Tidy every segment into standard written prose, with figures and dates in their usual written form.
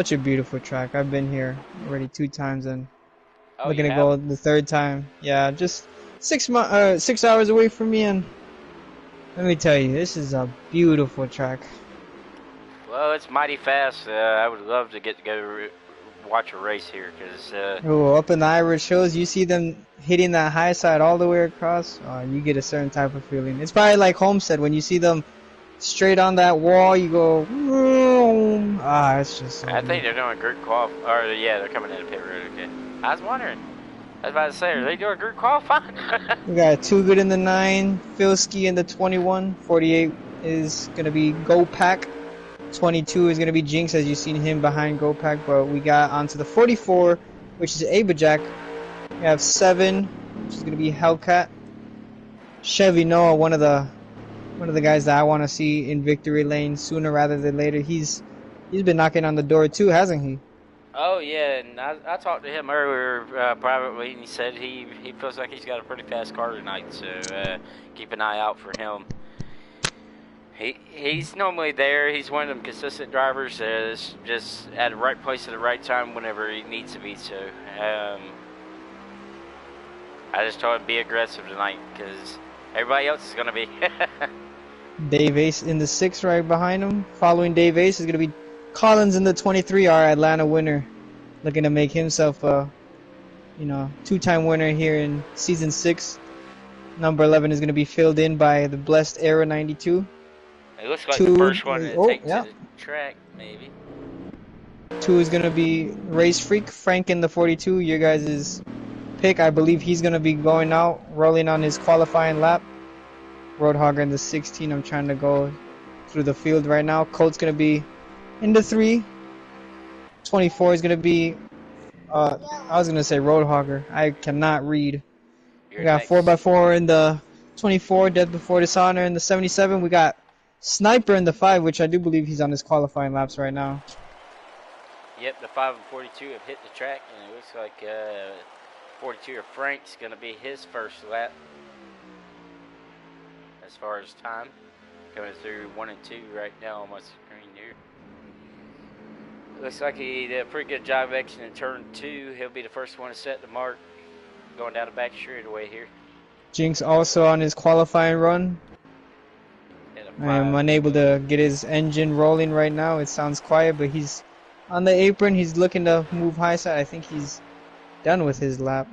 Such a beautiful track. I've been here already 2 times and Oh, looking you to have? go the third time. Yeah, just 6 hours away from me, and let me tell you, this is a beautiful track. Well, it's mighty fast. I would love to get to go watch a race here because Oh, up in the Irish Hills, you see them hitting that high side all the way across. You get a certain type of feeling. It's probably like Homestead when you see them straight on that wall. You go, vroom. It's just so I think they're beautiful. doing group qualify. Or yeah, they're coming in the pit road. Okay. I was wondering. I was about to say, are they doing group qualifying? We got Too Good in the 9, Filski in the 21, 48 is gonna be Go Pack. 22 is going to be Jinx, as you've seen him behind Gopak, but we got onto the 44, which is Abajack. We have 7, which is going to be Hellcat. Chevy Noah, one of the guys that I want to see in victory lane sooner rather than later. He's been knocking on the door too, hasn't he? Oh yeah, and I talked to him earlier privately, and he said he feels like he's got a pretty fast car tonight. So keep an eye out for him. He's normally there. He's one of them consistent drivers that's just at the right place at the right time whenever he needs to be. So I just told him be aggressive tonight because everybody else is gonna be. Dave Ace in the 6 right behind him. Following Dave Ace is going to be Collins in the 23, our Atlanta winner. Looking to make himself a 2-time winner here in season 6. Number 11 is going to be filled in by the blessed Era 92. It looks like the Two, first one to oh take to yeah. the track, maybe. 2 is gonna be Race Freak, Frank in the 42. Your guys' pick. I believe he's gonna be going out, rolling on his qualifying lap. Roadhogger in the 16. I'm trying to go through the field right now. Colt's gonna be in the 3. 24 is gonna be. I was gonna say Roadhogger. I cannot read. You're We got next. 4x4 in the 24. Death Before Dishonor in the 77. We got Sniper in the 5, which I do believe he's on his qualifying laps right now. Yep, the 5 and 42 have hit the track, and it looks like 42 of Frank's going to be his first lap as far as time. Coming through 1 and 2 right now on my screen here. Looks like he did a pretty good job exiting turn 2. He'll be the first one to set the mark going down the back straightaway here. Jinx also on his qualifying run. I'm unable to get his engine rolling right now. It sounds quiet, but he's on the apron. He's looking to move high side. I think he's done with his lap.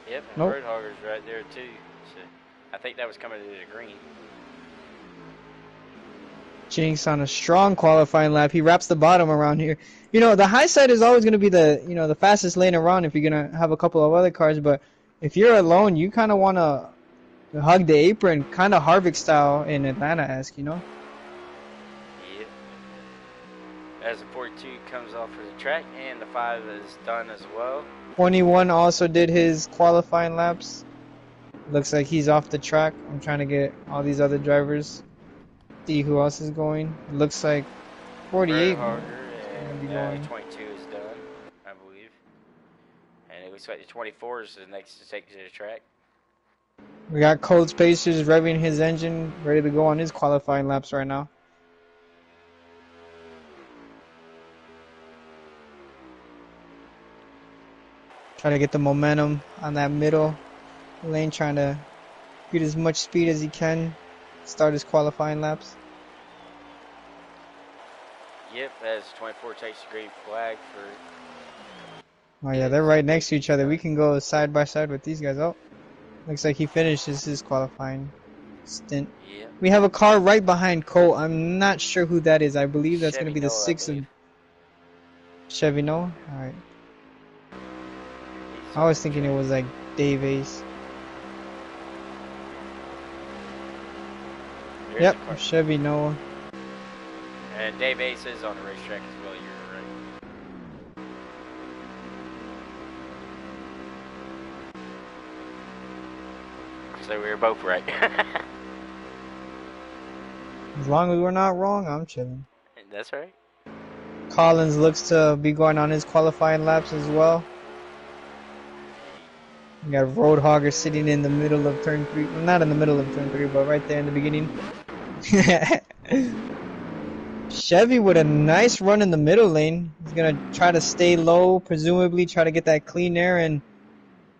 Yep, and Nope. Roadhogger's right there too. So I think that was coming to the green. Jinx on a strong qualifying lap. He wraps the bottom around here. The high side is always going to be the fastest lane around if you're going to have a couple of other cars. But if you're alone, you kind of want to hug the apron, kind of Harvick style in Atlanta-esque, Yep. As the 42 comes off of the track, and the 5 is done as well. 21 also did his qualifying laps. Looks like he's off the track. I'm trying to get all these other drivers. See who else is going. Looks like 48 Harder, gonna be and going. 22 is done, I believe. And it looks like the 24 is the next to take to the track. We got Cold Spacers revving his engine, ready to go on his qualifying laps right now. Try to get the momentum on that middle lane, trying to get as much speed as he can. Start his qualifying laps. Yep, as 24 takes the green flag for... Oh yeah, they're right next to each other. We can go side by side with these guys. Oh, looks like he finishes his qualifying stint. Yep. We have a car right behind Cole. I'm not sure who that is. I believe that's going to be the Noah, 6 of Chevy Noah. Alright. I was thinking it was like Dave Ace. Yep, Chevy Noah. And Dave Ace is on the racetrack as well, you're right. So we were both right. As long as we're not wrong, I'm chilling. That's right. Collins looks to be going on his qualifying laps as well. We got Roadhogger sitting in the middle of turn 3. Well, not in the middle of turn 3, but right there in the beginning. Chevy with a nice run in the middle lane. He's gonna try to stay low, presumably try to get that clean air. And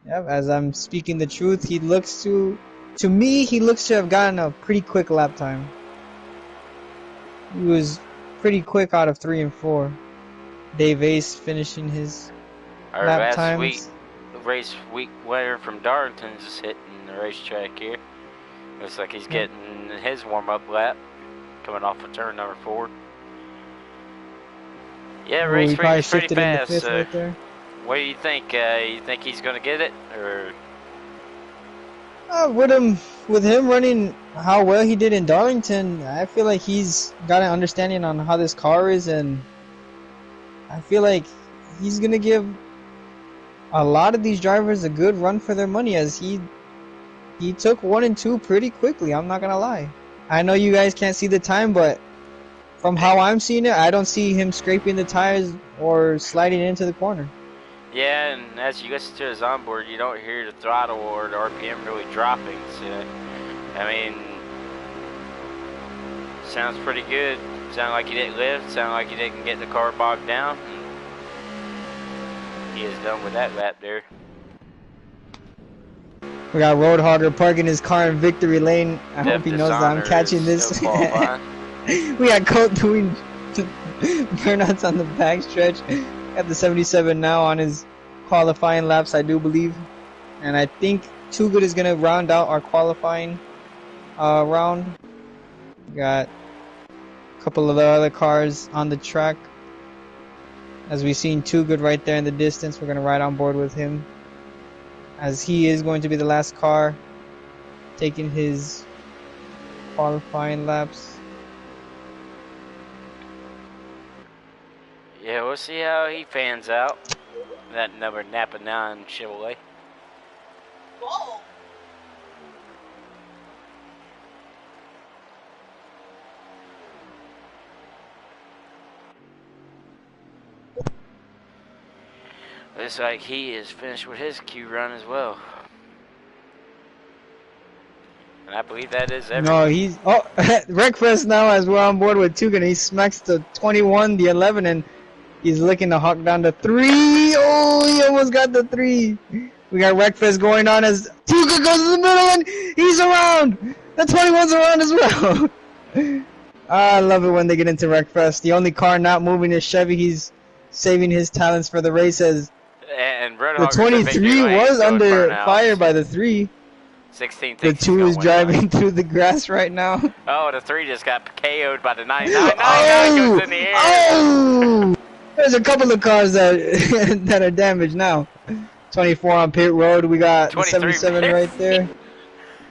yeah, as I'm speaking the truth, he looks to me, he looks to have gotten a pretty quick lap time. He was pretty quick out of 3 and 4. Dave Ace finishing his Our lap last times. race week winner from Darlington's is hitting the racetrack here. Looks like he's getting his warm-up lap, coming off of turn number 4. Yeah, race week is pretty fast. So right there. what do you think? You think he's gonna get it, or? With him running how well he did in Darlington, I feel like he's got an understanding on how this car is, and I feel like he's gonna give a lot of these drivers a good run for their money, as he took 1 and 2 pretty quickly. I'm not gonna lie. I know you guys can't see the time, but from how I'm seeing it, I don't see him scraping the tires or sliding into the corner. Yeah, and as you listen to his onboard, you don't hear the throttle or the RPM really dropping. So, I mean, sounds pretty good. Sounded like he didn't lift. Sounded like he didn't get the car bogged down. He is done with that lap there. We got Roadhogger parking his car in victory lane. I hope he knows that I'm catching this. We got Colt doing burnouts on the backstretch. Got the 77 now on his qualifying laps, I do believe. And I think Too Good is going to round out our qualifying round. We got a couple of the other cars on the track. As we've seen Too Good right there in the distance, we're going to ride on board with him, as he is going to be the last car taking his qualifying laps. Yeah, we'll see how he fans out. That number Napa 9 Chevrolet. Whoa. Looks like he is finished with his Q run as well. And I believe that is everything. No, he's... Oh, Wreckfest now, as we're on board with Tugan. He smacks the 21, the 11, and he's looking to hawk down the 3. Oh, he almost got the 3. We got Wreckfest going on as Tugan goes in the middle, and he's around. The 21's around as well. I love it when they get into Wreckfest. The only car not moving is Chevy. He's saving his talents for the race, as and the 23 was under fire by the 3. 16 the 2 is driving through the grass right now. Oh, the 3 just got KO'd by the 9. 9 goes in the air. Oh! There's a couple of cars that that are damaged now. 24 on pit road. We got the 77 right there.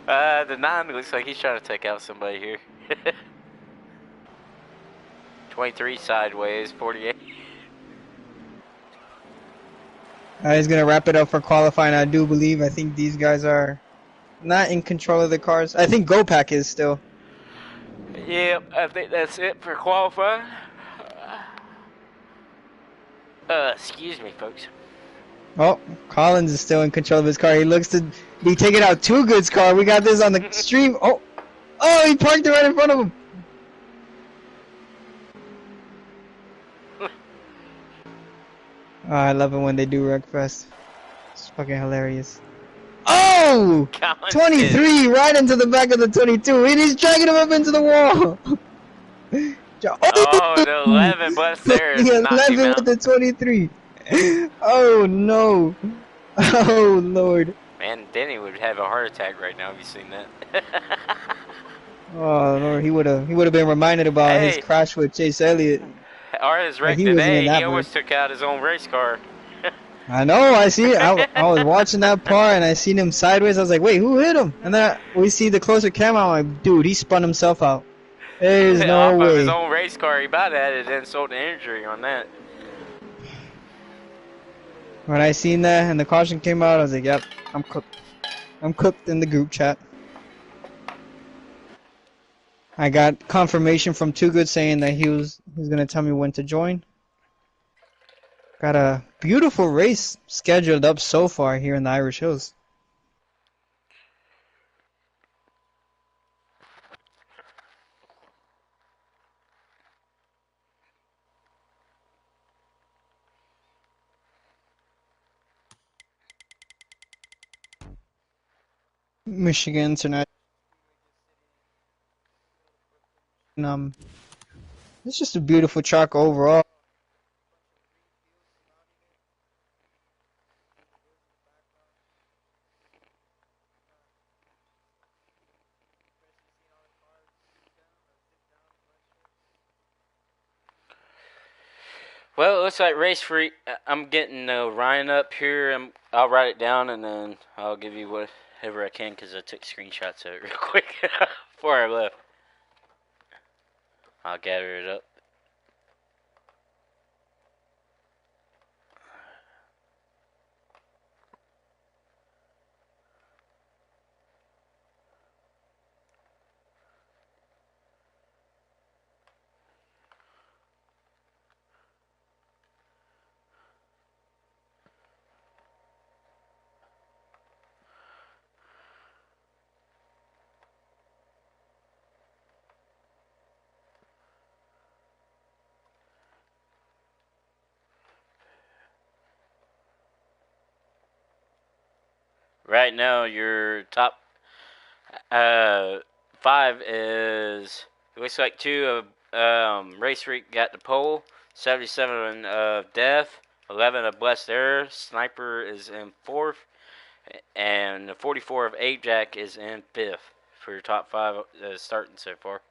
The 9 looks like he's trying to take out somebody here. 23 sideways, 48. He's going to wrap it up for qualifying, I do believe. I think these guys are not in control of the cars. I think GoPack is still. Yep, I think that's it for qualifying. Excuse me, folks. Oh, Collins is still in control of his car. He looks to be taking out Too Good's car. We got this on the stream. Oh, he parked it right in front of him. Oh, I love it when they do Wreckfest. It's fucking hilarious. Oh! 23 right into the back of the 22. And he's dragging him up into the wall. Oh, the 11 bus there. The 11 with the 23. Oh, no. Oh, Lord. Man, Denny would have a heart attack right now if you seen that. Oh, Lord. He would have been reminded about his crash with Chase Elliott. Or his wreck today. He almost took out his own race car. I know, I see it. I was watching that part and I seen him sideways. I was like, wait, who hit him? And then we see the closer camera. I'm like, dude, he spun himself out. There's no way. Off of his own race car, he about had his insult to injury on that. When I seen that and the caution came out, I was like, yep, I'm cooked. I'm cooked in the group chat. I got confirmation from Too Good saying that he's gonna tell me when to join. Got a beautiful race scheduled up so far here in the Irish Hills. Michigan International. It's just a beautiful track overall. Well, it looks like race freak. I'm getting Ryan up here. I'll write it down and then I'll give you whatever I can because I took screenshots of it real quick before I left. I'll gather it up. Right now, your top five is, it looks like two of Race Freak got the pole, 77 of Death, 11 of Blessed Error, Sniper is in fourth, and 44 of Ajax is in fifth for your top five starting so far.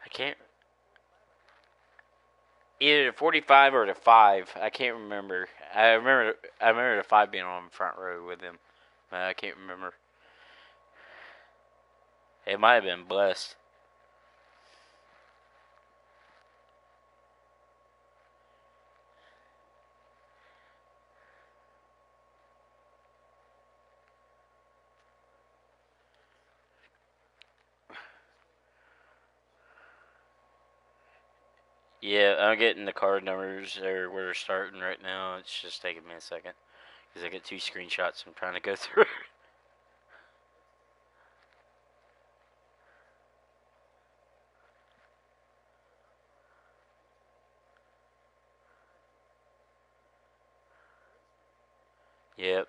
I can't, either the 45 or the 5. I can't remember. I remember the 5 being on the front row with him. I can't remember. It might have been Blessed. Yeah, I'm getting the card numbers or where they're starting right now. It's just taking me a second because I get two screenshots I'm trying to go through. Yep.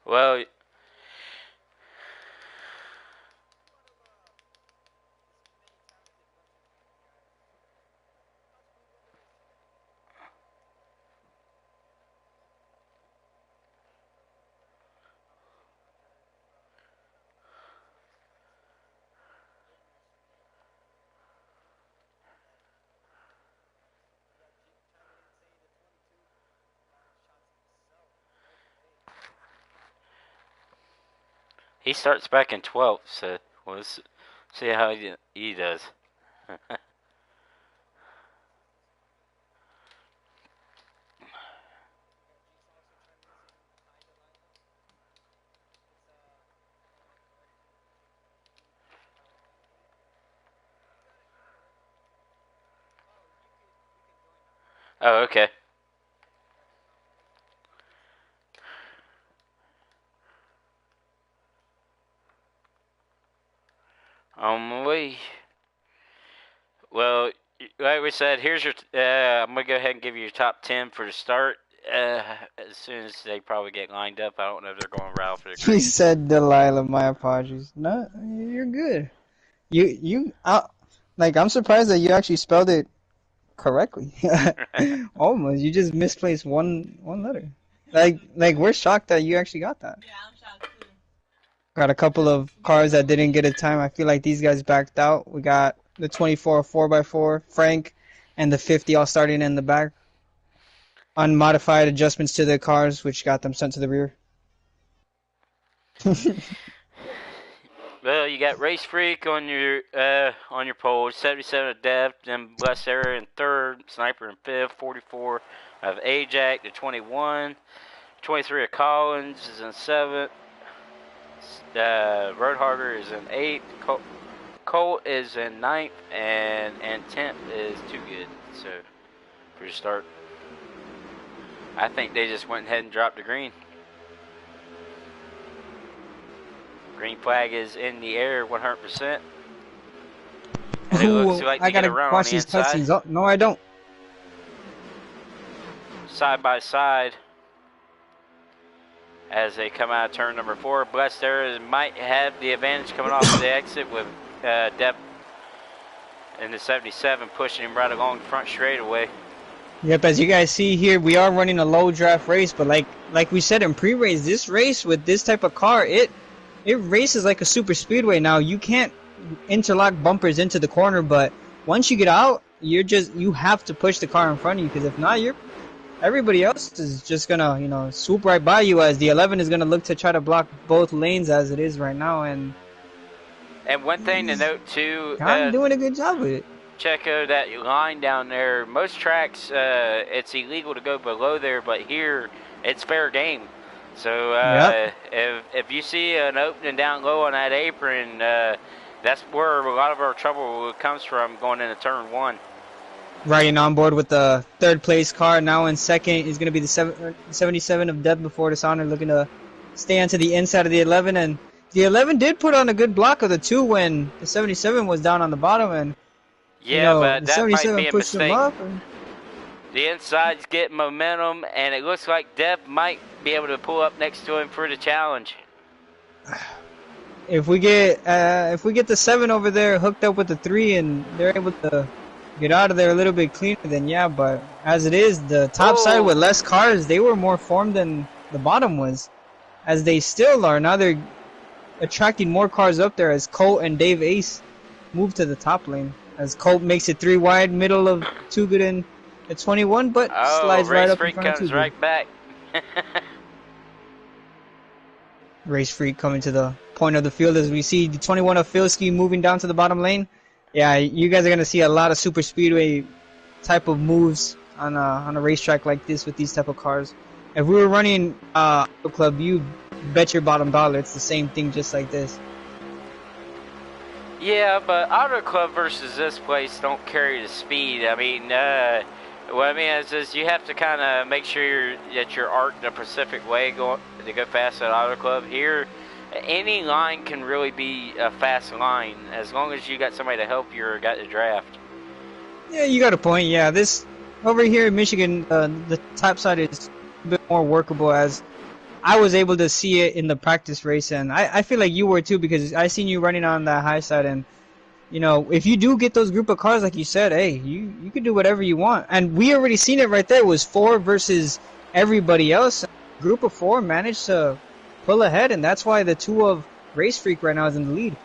Well, he starts back in 12th, so let's see how he does. Oh, okay. On my way. Well, like we said, here's your. I'm gonna go ahead and give you your top 10 for the start. As soon as they probably get lined up, I don't know if they're going route for the He green. said Delilah. My apologies. No, you're good. Like I'm surprised that you actually spelled it correctly. Almost. You just misplaced one letter. Like we're shocked that you actually got that. Yeah, I'm shocked too. Got a couple of cars that didn't get a time. I feel like these guys backed out. We got the 24 4x4, Frank, and the 50 all starting in the back. Unmodified adjustments to the cars, which got them sent to the rear. Well, you got Race Freak on your pole, 77 of Dev, then Blessed Error in third, Sniper in fifth, 44 of Ajax to 21, 23 of Collins is in seventh, Roadhogger is in eighth, Colt is in ninth, and 10th is Too Good. So, for your start, I think they just went ahead and dropped the green. Green flag is in the air 100%. And it looks like I they get gotta a run on watch the these inside. cutscenes. Oh, no, I don't. Side by side. As they come out of turn number 4. Blessed Error might have the advantage coming off the exit with Depp in the 77 pushing him right along the front straightaway. Yep, as you guys see here, we are running a low draft race, but like we said in pre-race, this race with this type of car, it races like a super speedway. Now you can't interlock bumpers into the corner, but once you get out, you have to push the car in front of you, because if not, everybody else is just gonna swoop right by you, as the 11 is gonna look to try to block both lanes as it is right now. And one thing to note too, I'm doing a good job with it. Checo, that line down there, most tracks it's illegal to go below there, but here it's fair game. So if you see an opening down low on that apron, that's where a lot of our trouble comes from going into turn 1. Riding on board with the third place car. Now in second is going to be the 77 of Death Before Dishonor, looking to stay onto the inside of the 11. And the 11 did put on a good block of the 2 when the 77 was down on the bottom. And but the that 77 might be a pushed mistake. him up. The inside's getting momentum, and it looks like Depp might be able to pull up next to him for the challenge. If we get the 7 over there hooked up with the 3 and they're able to get out of there a little bit cleaner, then yeah. But as it is, the top side with less cars, they were more formed than the bottom was, as they still are. Now they're attracting more cars up there as Colt and Dave Ace move to the top lane. As Colt makes it 3 wide, middle of Too Good in at 21, but slides right up in front of Too Comes Good. right back. Race Freak coming to the point of the field as we see the 21 of Filski moving down to the bottom lane. Yeah, you guys are going to see a lot of super speedway type of moves on a racetrack like this with these type of cars. If we were running Auto Club, you bet your bottom dollar it's the same thing just like this. Yeah, but Auto Club versus this place don't carry the speed. I mean, what I mean is you have to kind of make sure that you're arced the Pacific way to go fast at Auto Club. Here, any line can really be a fast line as long as you got somebody to help you or got the draft. Yeah, you got a point. Yeah, this over here in Michigan, the top side is a bit more workable, as I was able to see it in the practice race, and I feel like you were too, because I seen you running on the high side. And if you do get those group of cars, like you said, hey, you can do whatever you want. And we already seen it right there. It was 4 versus everybody else. Group of 4 managed to pull ahead, and that's why the 2 of Race Freak right now is in the lead.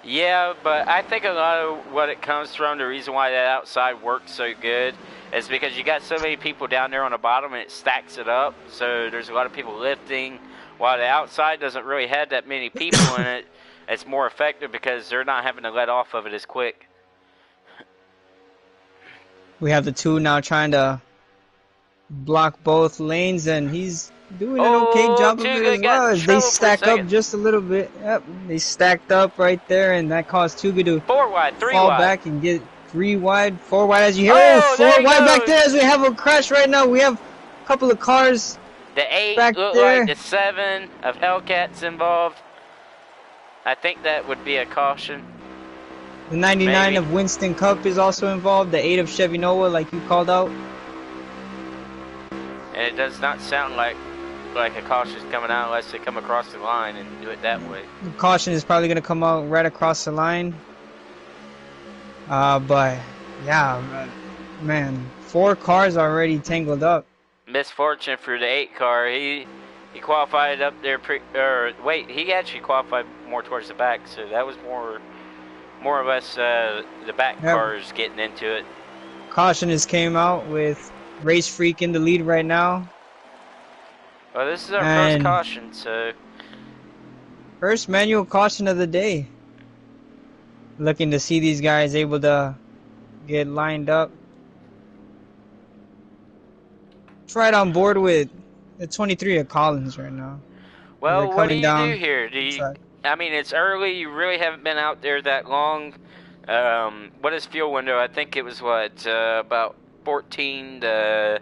Yeah, but I think a lot of what it comes from, the reason why that outside works so good, is because you got so many people down there on the bottom and it stacks it up. So there's a lot of people lifting, while the outside doesn't really have that many people in it. It's more effective because they're not having to let off of it as quick. We have the 2 now trying to block both lanes, and he's doing an okay job of it as well, as they stack up just a little bit. Yep, they stacked up right there, and that caused Too Good to 4 wide, 3 fall wide. back and get 3 wide, 4 wide as you hear. Oh, 4 wide goes. back there as we have a crash right now. We have a couple of cars. The 8 back looked there. like the 7 of Hellcats involved. I think that would be a caution. The 99 Maybe. of Winston Cup is also involved. The 8 of Chevy Noah, like you called out. And it does not sound like a caution is coming out unless they come across the line and do it that way. The caution is probably going to come out right across the line. But yeah, man, 4 cars already tangled up. Misfortune for the 8 car. He qualified up there. He actually qualified more towards the back, so that was more or less the back cars getting into it. Caution has came out with Race Freak in the lead right now. Well, this is our first caution, so First manual caution of the day. Looking to see these guys able to get lined up. It's right on board with the 23 of Collins right now. They're Well, what do coming you do down here? the track. I mean, it's early. You really haven't been out there that long. What is fuel window? I think it was about 14 to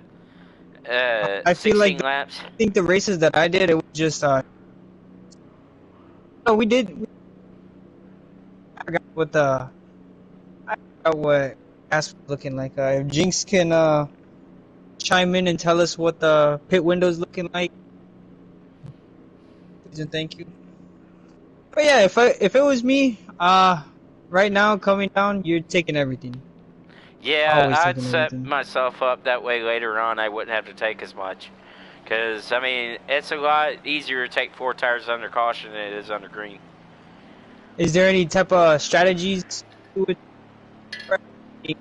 I feel like 16 laps. I think the races that I did, it was just no, we did. I forgot what gas was looking like. If Jinx can chime in and tell us what the pit window's looking like, please and thank you. But yeah, if it was me, right now coming down, you're taking everything. Yeah, Always I'd taking set everything. myself up that way later on. I wouldn't have to take as much. Because, I mean, it's a lot easier to take 4 tires under caution than it is under green. Is there any type of strategies to it?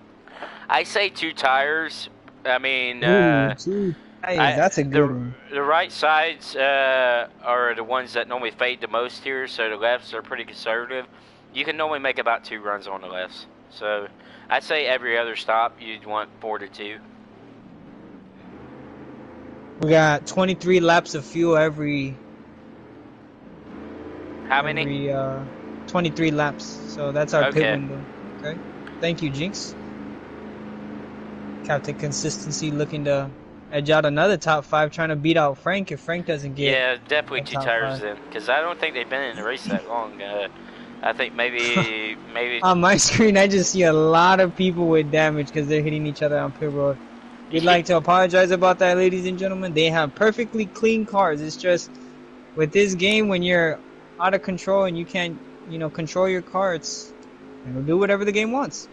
I say 2 tires. I mean, Ooh, two tires. That's a good one. the right sides are the ones that normally fade the most here, so the lefts are pretty conservative. You can normally make about 2 runs on the lefts. So I'd say every other stop you'd want 4 to 2. We got 23 laps of fuel every. How many? 23 laps. So that's our pit Okay. window. Okay. Thank you, Jinx. Captain Consistency looking to edge out another top 5, trying to beat out Frank if Frank doesn't get. Yeah, definitely a 2 top tires 5. then, because I don't think they've been in the race that long. I think maybe. On my screen, I just see a lot of people with damage because they're hitting each other on pit road. We'd like to apologize about that, ladies and gentlemen. They have perfectly clean cars. It's just with this game, when you're out of control and you can't, control your car, it'll do whatever the game wants.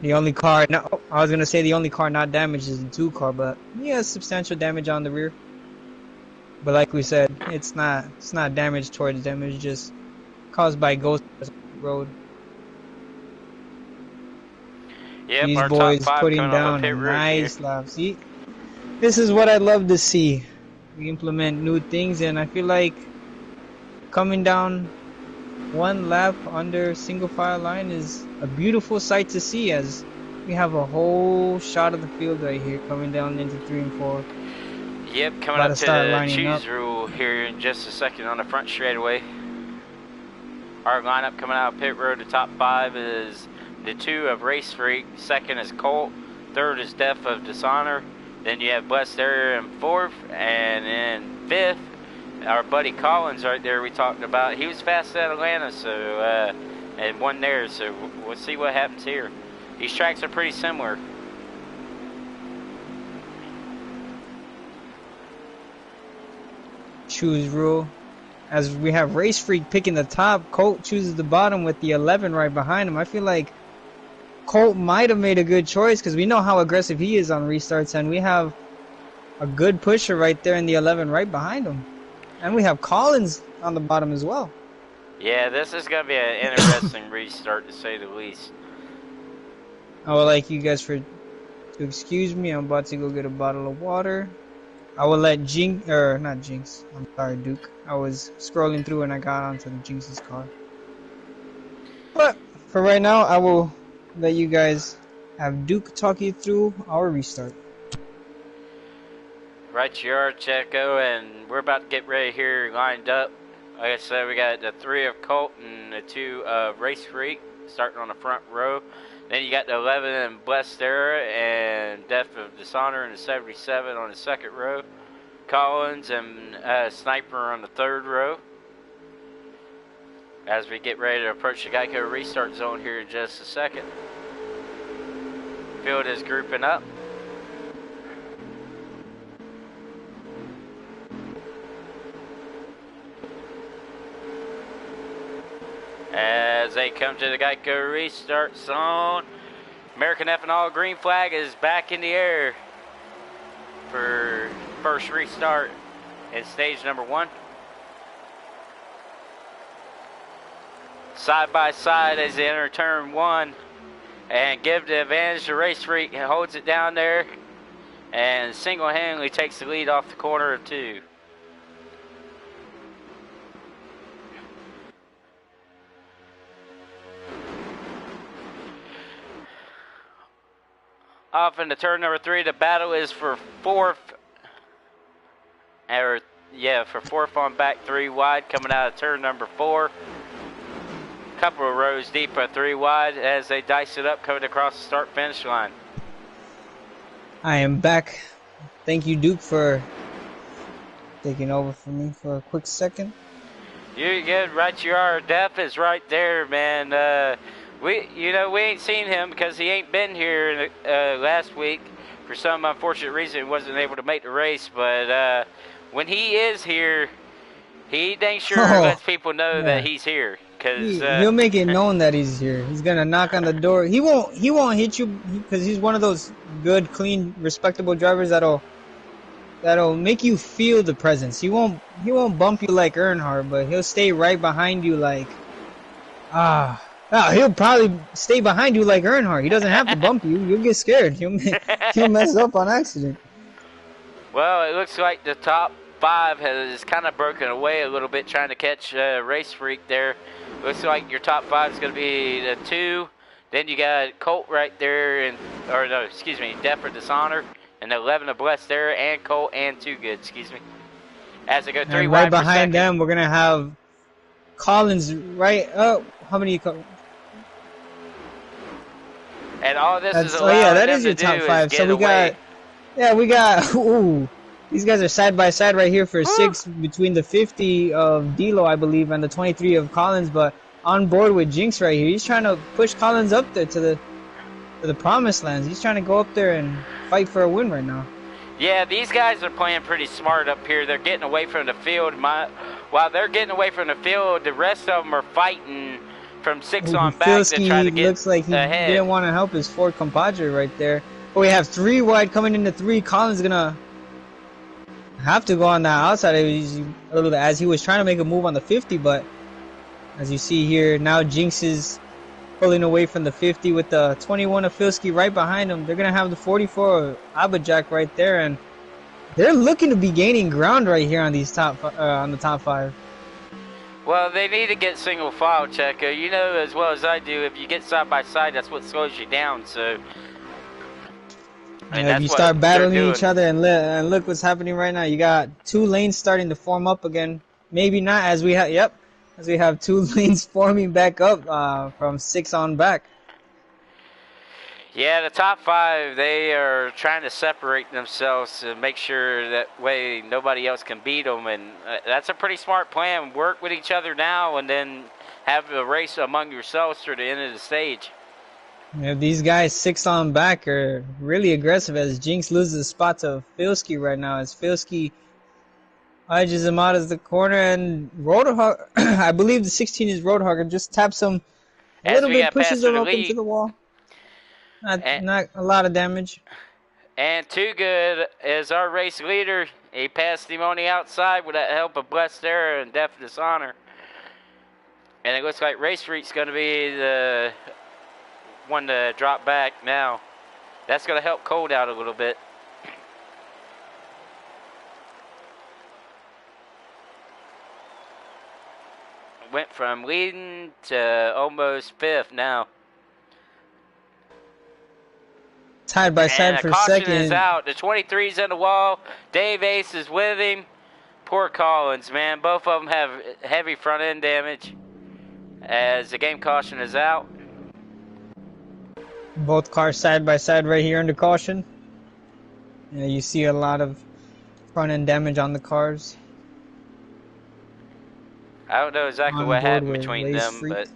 The only car, no, I was gonna say the only car not damaged is the 2 car, but he has substantial damage on the rear. But like we said, it's not damage towards them. It's just caused by ghosts on the road. Yep, These our boys top 5 putting coming on down the a pit road nice here. lap. See, this is what I love to see. We implement new things, and I feel like coming down 1 lap under single file line is a beautiful sight to see, as we have a whole shot of the field right here coming down into 3 and 4. Yep, coming About up to to start the lining choose up. rule here in just a second on the front straightaway. Our lineup coming out of pit road, the top 5 is the 2 of Race Freak, 2nd is Colt, 3rd is Death of Dishonor, then you have Blessed Area in 4th, and then 5th, our buddy Collins right there we talked about. He was fast at Atlanta, so and won there, so we'll see what happens here. These tracks are pretty similar. Choose rule. As we have Race Freak picking the top, Colt chooses the bottom with the 11 right behind him. I feel like Colt might have made a good choice because we know how aggressive he is on restarts, and we have a good pusher right there in the 11 right behind him. And we have Collins on the bottom as well. Yeah, this is going to be an interesting restart to say the least. I would like you guys to excuse me. I'm about to go get a bottle of water. I will let not Jinx. I'm sorry, Duke. I was scrolling through and I got onto the Jinx's car. But for right now, I will let you guys have Duke talk you through our restart. Right, you are, Checo, and we're about to get ready here, lined up. Like I said, we got the 3 of Colt and the 2 of Race Freak starting on the front row. Then you got the 11 and Blessed Era and Death of Dishonor in the 77 on the 2nd row. Collins and Sniper on the 3rd row. As we get ready to approach the Geico restart zone here in just a second. Field is grouping up. As they come to the Geico restart zone, American Ethanol green flag is back in the air for first restart in stage number 1. Side by side as they enter turn 1 and give the advantage to Race Freak and holds it down there and single-handedly takes the lead off the corner of 2. Off into turn number 3. The battle is for fourth. For fourth on back 3 wide, coming out of turn number 4. Couple of rows deep at 3 wide as they dice it up, coming across the start finish line. I am back. Thank you, Duke, for taking over for me for a quick second. You're good, right you are. Def is right there, man. We ain't seen him because he ain't been here last week. For some unfortunate reason, he wasn't able to make the race. But when he is here, he dang sure lets people know that he's here. Cause he'll make it known that he's here. He's gonna knock on the door. He won't hit you because he's one of those good, clean, respectable drivers that'll make you feel the presence. He won't bump you like Earnhardt, but he'll stay right behind you like he'll probably stay behind you like Earnhardt. He doesn't have to bump you. You'll get scared. He'll mess up on accident. Well, it looks like the top 5 has kind of broken away a little bit, trying to catch Race Freak there. Looks like your top 5 is going to be the 2. Then you got Colt right there, Def or Dishonor. And 11 of Bless there, and Colt, and Too Good, excuse me. As they go 3 and wide right behind them, we're going to have Collins right up. How many? And all this is allowing that them is your to top do 5. is So we got, ooh. These guys are side by side right here for 6 between the 50 of D'Lo, I believe, and the 23 of Collins, but on board with Jinx right here. He's trying to push Collins up there to the promised lands. He's trying to go up there and fight for a win right now. Yeah, these guys are playing pretty smart up here. They're getting away from the field. While they're getting away from the field, the rest of them are fighting from 6 on back to try to get looks like he ahead. Didn't want to help his Ford compadre right there. But we have 3 wide coming into 3. Collins is gonna have to go on that outside as he was trying to make a move on the 50, but as you see here, now Jinx is pulling away from the 50 with the 21 of Filski right behind him. They're going to have the 44 of Abajak right there, and they're looking to be gaining ground right here on these on the top 5. Well, they need to get single file, Checo. You know as well as I do, if you get side by side, that's what slows you down, so... if you start battling each other and look what's happening right now. You got 2 lanes starting to form up again. Maybe not as we have 2 lanes forming back up from 6 on back. Yeah, the top 5, they are trying to separate themselves to make sure that way nobody else can beat them, and that's a pretty smart plan. Work with each other now and then have a race among yourselves through the end of the stage. Yeah, these guys 6 on back are really aggressive as Jinx loses the spot to Filski right now. As Filski edges him out as the corner, and Roadhog, I believe the 16 is Roadhog, and just taps him a little bit, pushes him up into the wall. Not a lot of damage. And Too Good is our race leader. He passed him on the outside with the help of Blessed Error and Death Dishonor. And it looks like Race Freak's going to be the one to drop back now. That's going to help Cold out a little bit. Went from leading to almost 5th now. Tied by side for second. Caution is out. The 23's in the wall. Dave Ace is with him. Poor Collins, man. Both of them have heavy front end damage. As the game caution is out. Both cars side by side right here under caution. Yeah, you see a lot of front end damage on the cars. I don't know exactly what happened between them, but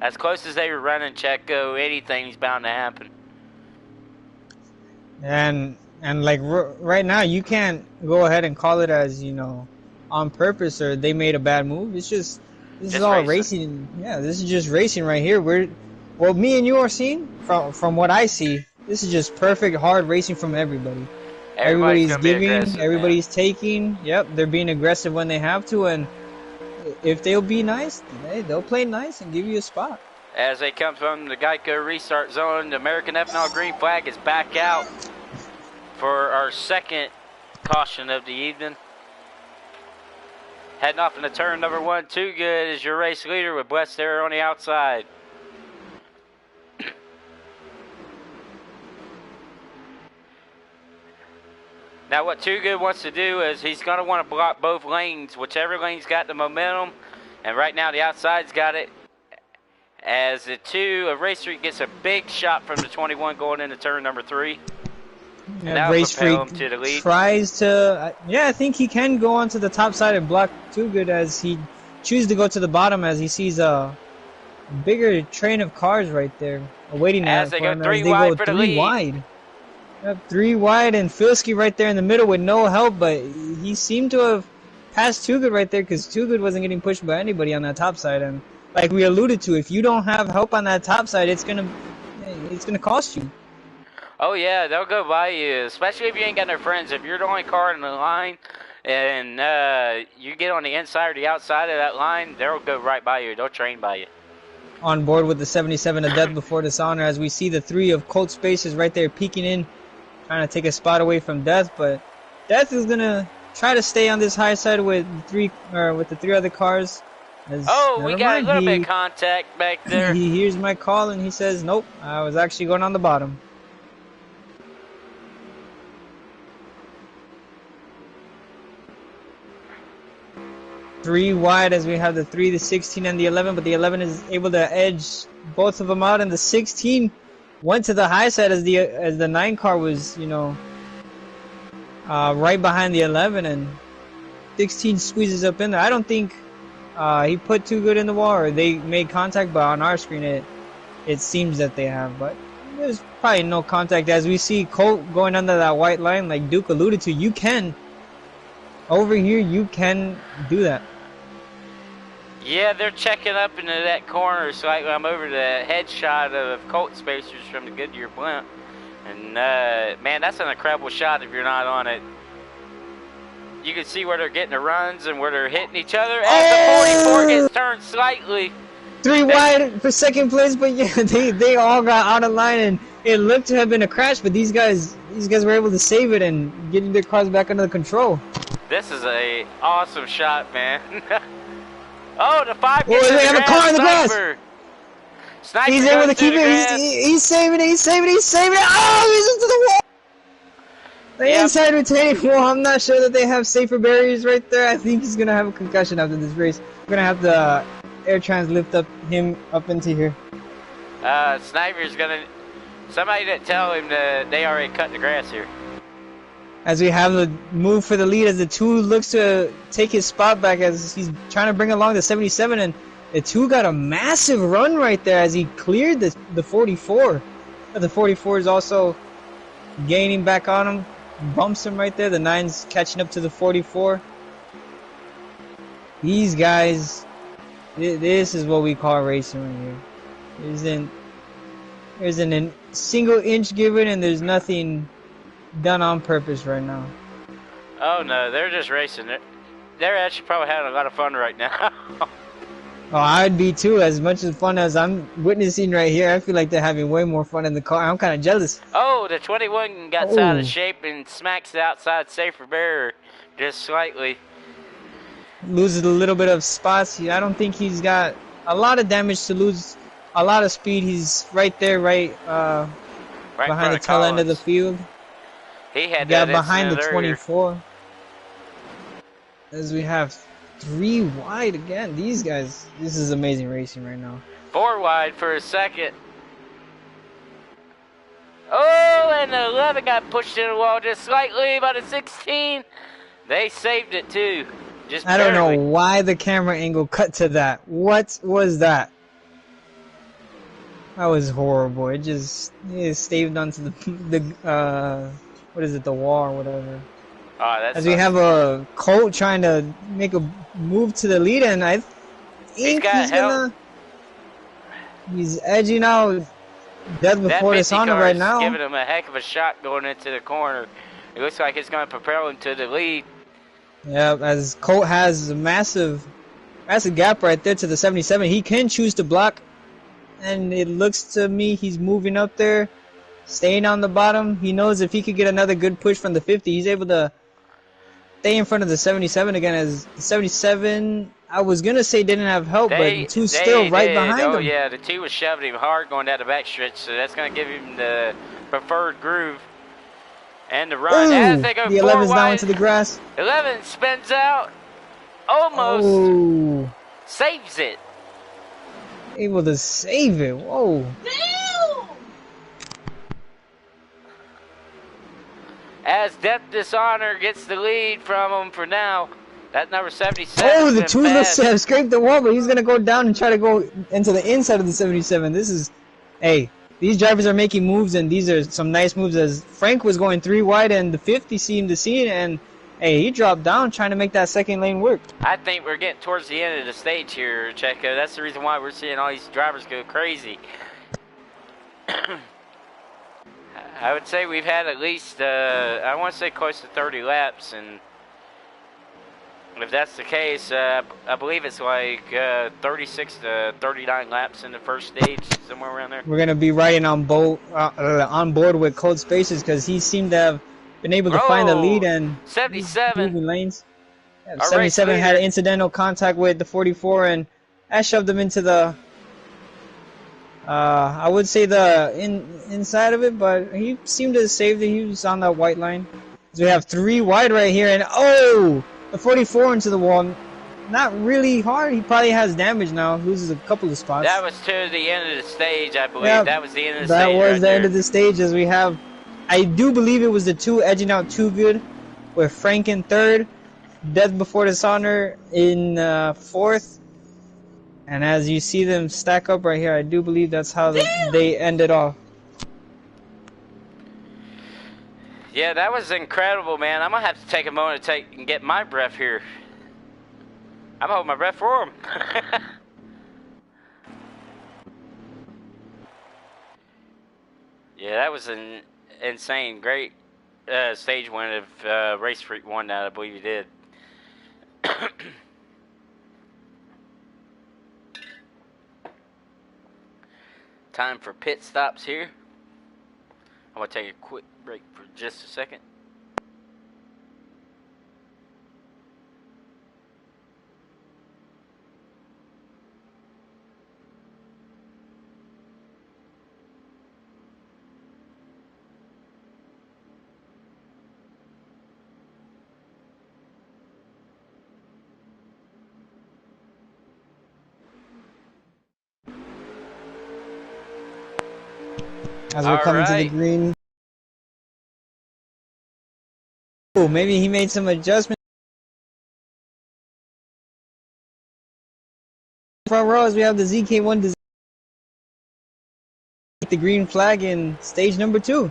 as close as they were running Checo, anything's bound to happen. And like right now, you can't go ahead and call it as, on purpose or they made a bad move. It's this is all racing. Yeah, this is just racing right here. What me and you are seeing, from what I see, this is just perfect hard racing from everybody. Everybody's giving, everybody's taking. Yep, they're being aggressive when they have to, and if they'll be nice, they'll play nice and give you a spot. As they come from the Geico restart zone, the American Ethanol green flag is back out for our second caution of the evening. Heading off into turn number 1, Too Good is your race leader with Blessed Error on the outside. Now what Too Good wants to do is he's going to want to block both lanes, whichever lane's got the momentum. And right now the outside's got it. As the 2 of Race Freak gets a big shot from the 21 going into turn number 3. Yeah, Race Freak to the lead. tries to, yeah, I think he can go onto the top side and block Too Good as he chooses to go to the bottom as he sees a bigger train of cars right there awaiting as that they go him, 3 as they wide go for the 3 lead. wide. Yep, 3 wide and Filsky right there in the middle with no help, but he seemed to have passed Too Good right there because Too Good wasn't getting pushed by anybody on that top side. And like we alluded to, if you don't have help on that top side, it's gonna cost you. Oh yeah, they'll go by you, especially if you ain't got no friends. If you're the only car in the line and you get on the inside or the outside of that line, they'll go right by you. They'll train by you. On board with the 77 of Death Before Dishonor as we see the 3 of Colt Spaces right there peeking in, trying to take a spot away from Death, but Death is gonna try to stay on this high side with the 3 other cars. We got a little bit of contact back there. He hears my call and he says, nope, I was actually going on the bottom. Three wide as we have the 3, the 16, and the 11, but the 11 is able to edge both of them out, and the 16 went to the high side as the 9 car was, right behind the 11, and 16 squeezes up in there. I don't think he put Too Good in the wall, or they made contact, but on our screen it seems that they have, but there's probably no contact. As we see Colt going under that white line, like Duke alluded to, over here you can do that. Yeah, they're checking up into that corner slightly. I'm over the headshot of Colt Spacers from the Goodyear blimp. And, man, that's an incredible shot if you're not on it. You can see where they're getting the runs and where they're hitting each other. As the 44 gets turned slightly. 3 wide for second place, but yeah, they all got out of line, and it looked to have been a crash, but these guys were able to save it and get their cars back under control. This is a awesome shot, man. Oh, the 5 gets they have a car in the grass. Sniper he's able to keep it. He's saving it. He's saving it. Oh, he's into the wall. The inside retaining wall. I'm not sure that they have safer barriers right there. I think he's gonna have a concussion after this race. We're gonna have the air trans lift him up into here. Sniper's gonna. Somebody that tell him that they already cut the grass here. As we have the move for the lead, as the 2 looks to take his spot back as he's trying to bring along the 77, and the 2 got a massive run right there as he cleared the 44. The 44 is also gaining back on him, bumps him right there. The 9's catching up to the 44. These guys, this is what we call racing right here. There isn't a single inch given, and there's nothing done on purpose right now. Oh no, they're just racing. They're actually probably having a lot of fun right now. Oh, I'd be too. As much as fun as I'm witnessing right here, I feel like they're having way more fun in the car. I'm kind of jealous. Oh, the 21 got out of shape and smacks the outside safer barrier just slightly. Loses a little bit of spots. I don't think he's got a lot of damage to lose. A lot of speed. He's right there, right behind the tail end of the field. He had got behind the 24. As we have 3 wide again. These guys, this is amazing racing right now. 4 wide for a second. Oh, and the 11 got pushed in the wall just slightly by the 16. They saved it too. Just I don't know why the camera angle cut to that. What was that? That was horrible. It staved onto the what is it, the wall or whatever. Oh, that's as we have a Colt trying to make a move to the lead, and I think he's edging out Death Before Dishonor right now. Giving him a heck of a shot going into the corner. It looks like it's going to propel him to the lead. Yeah, as Colt has a massive gap right there to the 77. He can choose to block, and it looks to me he's moving up there, staying on the bottom. He knows if he could get another good push from the 50, he's able to stay in front of the 77 again. As the 77, I was going to say didn't have help, but the 2's still right behind him. Oh, yeah, the 2 was shoving him hard going down the backstretch, so that's going to give him the preferred groove. And the run. As Ooh, they go the 4 11's now wide. into the grass. 11 spins out. Almost Oh, saves it. able to save it. Whoa. Damn! As Death Dishonor gets the lead from him for now. That number 77 Oh, has the been two fast. have scraped the wall, but he's gonna go down and try to go into the inside of the 77. This is, hey, these drivers are making moves, and these are some nice moves. As Frank was going 3 wide, and the 50 seemed to see it, and hey, he dropped down trying to make that second lane work. I think we're getting towards the end of the stage here, Checo. That's the reason why we're seeing all these drivers go crazy. I would say we've had at least, I want to say close to 30 laps, and if that's the case, I believe it's like 36 to 39 laps in the first stage, somewhere around there. We're gonna be riding on board with Cold Spaces because he seemed to have been able to find the lead and 77 moving lanes. Yeah, Our 77 race had leader. incidental contact with the 44, and that shoved him into the. I would say the inside of it, but he seemed to save it. He was on that white line. So we have 3 wide right here, and oh, the 44 into the wall. Not really hard. He probably has damage now. Loses a couple of spots. That was to the end of the stage, I believe. Yeah, that was the end of the that stage. was right the there. end of the stage. As we have, I do believe it was the 2 edging out Too Good, with Frank in 3rd, Death Before Dishonor in 4th. And as you see them stack up right here, I do believe that's how they ended off. Yeah, that was incredible, man. I'm going to have to take a moment to and get my breath here. I'm holding my breath for him. Yeah, that was an insane, great stage win if Race Freak won that. I believe he did. Time for pit stops here. I'm going to take a quick break for just a second. As we're coming to the green. Oh, maybe he made some adjustments. Front row as we have the ZK1 design. The green flag in stage number 2.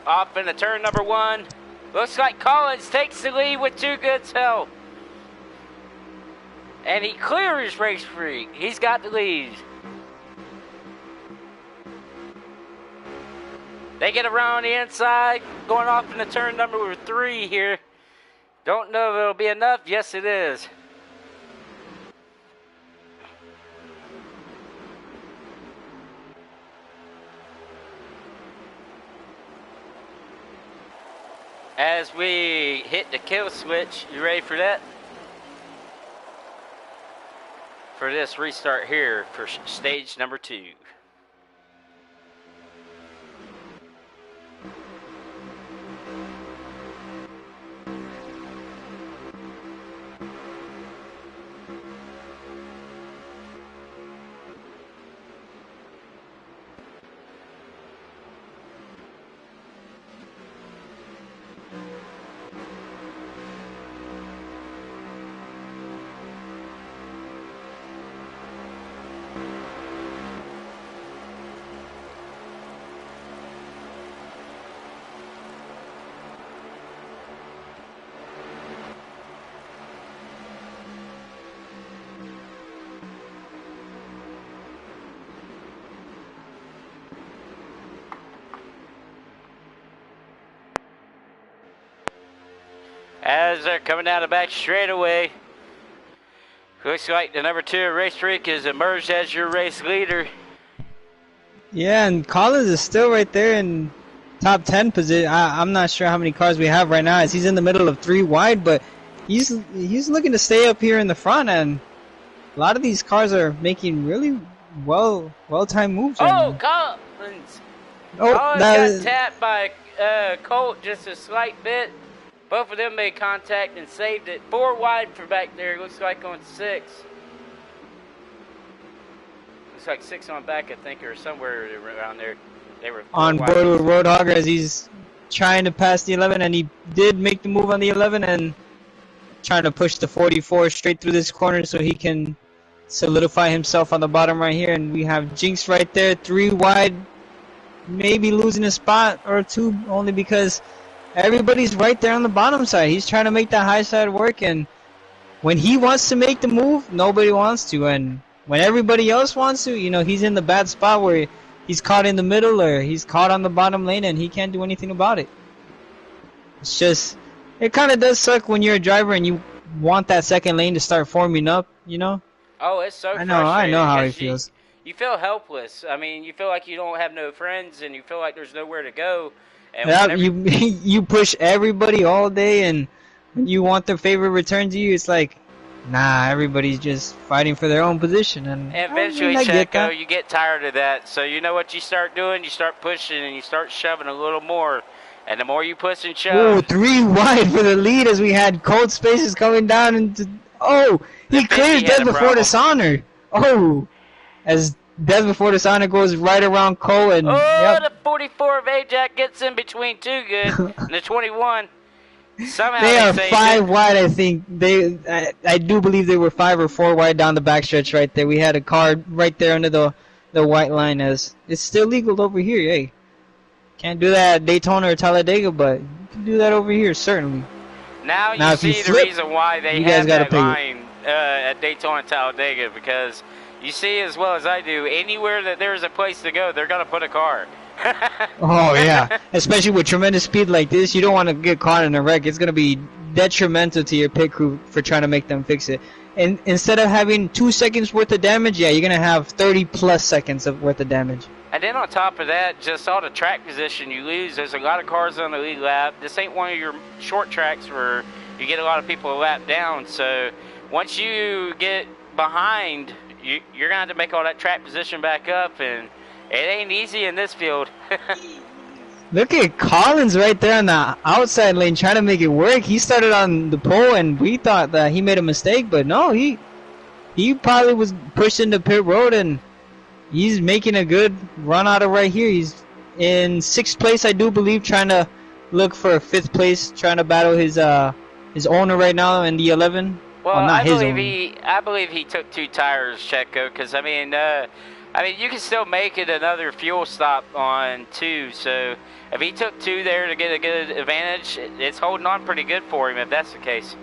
Off into turn number 1. Looks like Collins takes the lead with Too Good's help. And he clears Race Freak. He's got the lead. They get around the inside, going off into turn number 3 here. Don't know if it'll be enough. Yes, it is. As we hit the kill switch, you ready for that? For this restart here for stage number 2. As they're coming down the back straightaway, looks like the number 2 Race Freak has emerged as your race leader. Yeah, and Collins is still right there in top 10 position. I'm not sure how many cars we have right now, as he's in the middle of 3 wide, but he's looking to stay up here in the front, and a lot of these cars are making really well-timed moves. Oh, Collins! Oh, Oh, it that got is tapped by Colt just a slight bit. Both of them made contact and saved it. 4 wide for back there. Looks like on 6. Looks like 6 on back, I think, or somewhere around there. They were 4 on wide. board with Roadhogger as he's trying to pass the 11, and he did make the move on the 11 and trying to push the 44 straight through this corner so he can solidify himself on the bottom right here. And we have Jinx right there, 3 wide, maybe losing a spot or 2 only because everybody's right there on the bottom side. He's trying to make that high side work, and when he wants to make the move, nobody wants to, and when everybody else wants to, you know, he's in the bad spot where he's caught in the middle or he's caught on the bottom lane and he can't do anything about it. It's just, it kind of does suck when you're a driver and you want that second lane to start forming up, you know? Oh, it's so I frustrating. know how it 'cause feels. You feel helpless. I mean, you feel like you don't have no friends and you feel like there's nowhere to go. And Yeah, whenever, you push everybody all day, and when you want their favorite return to you, it's like, nah, everybody's just fighting for their own position, and eventually, I get Checo, that. you get tired of that. So you know what you start doing? You start pushing and you start shoving a little more. And the more you push and Ooh, shove, 3 wide for the lead as we had cold spaces coming down into. Oh, The he 50 clears had Death a Before problem. Dishonor. Oh, as Death Before Dishonor goes right around Cole, and oh, yep. the 44 of Ajax gets in between 2 good. And the 21, somehow They are saved 5 it. wide, I think. I do believe they were 5 or 4 wide down the backstretch right there. We had a car right there under the white line, as it's still legal over here. Hey, can't do that at Daytona or Talladega, but you can do that over here certainly. Now Now, you if you see the flip, reason why they you guys have gotta that pay it. line at Daytona and Talladega, because you see as well as I do, anywhere that there's a place to go, they're going to put a car. Oh yeah, especially with tremendous speed like this, you don't want to get caught in a wreck. It's gonna be detrimental to your pit crew for trying to make them fix it. And instead of having 2 seconds worth of damage, yeah, you're gonna have 30 plus seconds of worth of damage. And then on top of that, just all the track position you lose. There's a lot of cars on the lead lap. This ain't one of your short tracks where you get a lot of people a lap down. So once you get behind, you're going to have to make all that track position back up. And it ain't easy in this field. Look at Collins right there on the outside lane trying to make it work. He started on the pole, and we thought that he made a mistake, but no, he probably was pushing the pit road, and he's making a good run out of right here. He's in 6th place, I do believe, trying to look for 5th place, trying to battle his owner right now in the 11. Well, not I his believe owner. I believe he took 2 tires, Checo, because I mean, you can still make it another fuel stop on 2. So if he took 2 there to get a good advantage, it's holding on pretty good for him if that's the case.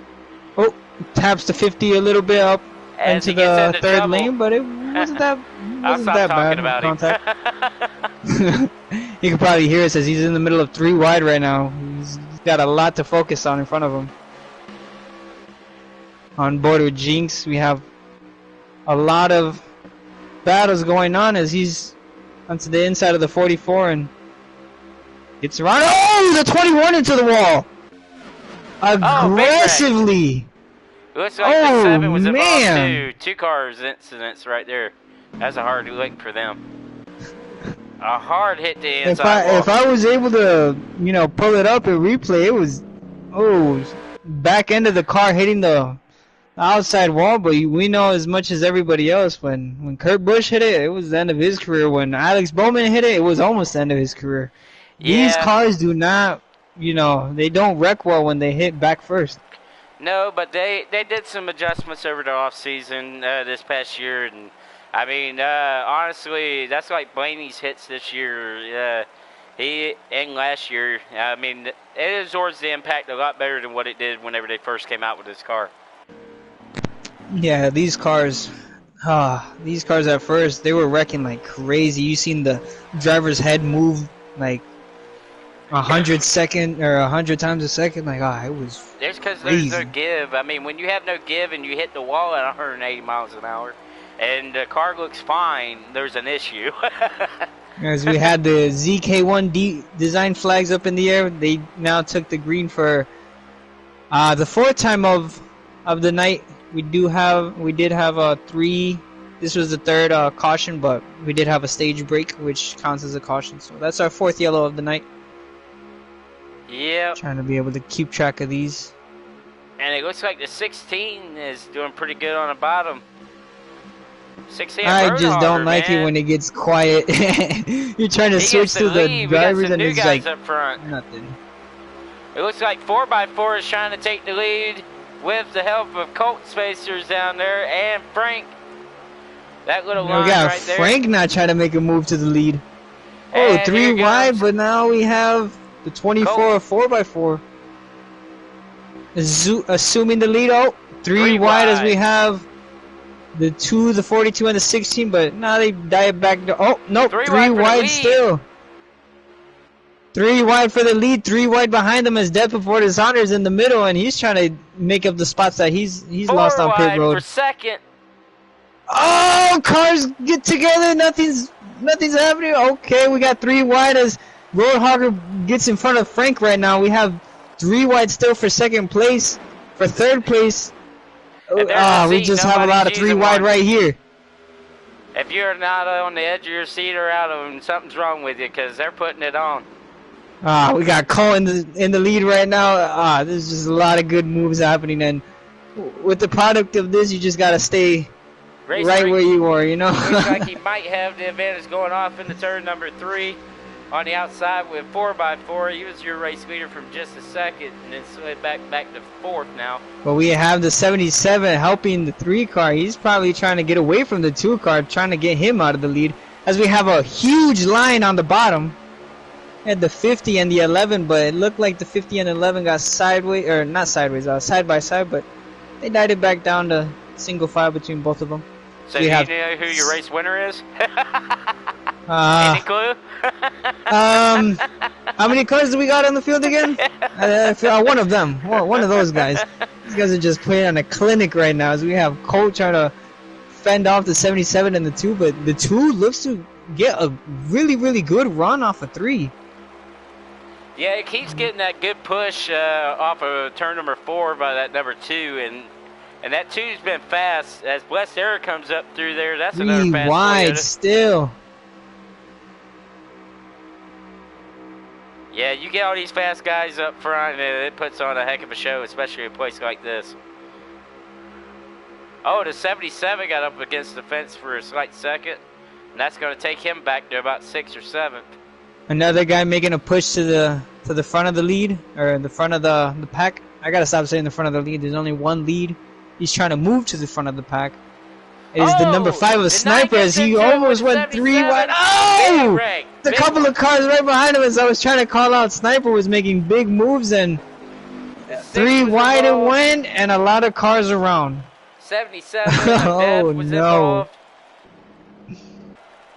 Oh, taps the 50 a little bit up As into he gets the into 3rd trouble. lane, but it wasn't that I'll wasn't stop that talking bad. about him. Contact. You can probably hear us as he's in the middle of 3 wide right now. He's got a lot to focus on in front of him. On board with Jinx, we have a lot of battles going on as he's onto the inside of the 44 and gets around. Oh, the 21 into the wall! Aggressively! Looks like the 7 was involved man. too. 2 cars incidents right there. That's a hard lick for them. A hard hit to the inside wall. If I was able to, you know, pull it up and replay, it was, back end of the car hitting the outside wall. But we know as much as everybody else, when Kurt Busch hit it, it was the end of his career. When Alex Bowman hit it, it was almost the end of his career. Yeah. These cars do not, you know, they don't wreck well when they hit back first. No, but they did some adjustments over the off season this past year, and I mean, honestly, that's like Blaney's hits this year. He and last year. I mean, it absorbs the impact a lot better than what it did whenever they first came out with this car. Yeah, these cars at first, they were wrecking like crazy. You seen the driver's head move like 100 times a second. Like, it was There's because crazy. there's no give. I mean, when you have no give and you hit the wall at 180 miles an hour, and the car looks fine, there's an issue. As we had the ZK1D design flags up in the air, they now took the green for the 4th time of the night. We did have 3 This was the third caution, but we did have a stage break, which counts as a caution. So that's our 4th yellow of the night. Yep. Trying to be able to keep track of these. And it looks like the 16 is doing pretty good on the bottom. 16 I just don't like man. it when it gets quiet. You're trying to switch to the drivers and new it's guys like up front. nothing. It looks like 4x4 is trying to take the lead with the help of Colt Spacers down there and Frank. That little line We got right there. Frank not trying to make a move to the lead. And Oh, 3 here wide, goes but now we have the 24 4x4. Assuming the lead. Oh, 3 wide as we have the 2, the 42, and the 16, but now they dive back. Oh, no, 3 wide still. 3 wide for the lead, 3 wide behind him as Death Before Dishonor's in the middle, and he's trying to make up the spots that he's lost on pit road. 4 wide for second. Oh, cars get together, nothing's happening. Okay, we got 3 wide as Roadhogger gets in front of Frank right now. We have 3 wide still for second place. For third place, we just have a lot of 3 wide right here. If you're not on the edge of your seat or out of them, something's wrong with you because they're putting it on. We got Cole in the lead right now. There's just a lot of good moves happening, and with the product of this, you just gotta stay right where you are, you know. Looks like he might have the advantage going off into turn number 3 on the outside with 4x4. He was your race leader from just a second, and then slid back to 4th now. But we have the 77 helping the 3 car. He's probably trying to get away from the 2 car, trying to get him out of the lead. As we have a huge line on the bottom. At the 50 and the 11, but it looked like the 50 and 11 got sideways, or not sideways, side by side, but they died it back down to single file between both of them. So do you know who your race winner is? Any clue? How many cars do we got on the field again? One of them. One of those guys. These guys are just playing on a clinic right now as we have Colt trying to fend off the 77 and the 2, but the 2 looks to get a really, really good run off of 3. Yeah, it keeps getting that good push off of turn number 4 by that number 2, and that 2's been fast. As Blessed Error comes up through there, that's another fast 3 wide still. Yeah, you get all these fast guys up front, and it puts on a heck of a show, especially a place like this. Oh, the 77 got up against the fence for a slight second, and that's going to take him back to about 6th or 7th. Another guy making a push to the front of the lead, or the front of the pack. I gotta stop saying the front of the lead. There's only one lead. He's trying to move to the front of the pack. It is the number 5 of Sniper as he almost went 3 wide. Oh! A couple of cars right behind him as I was trying to call out. Sniper was making big moves and 3 wide it went and a lot of cars around. 77. Oh was no! Involved.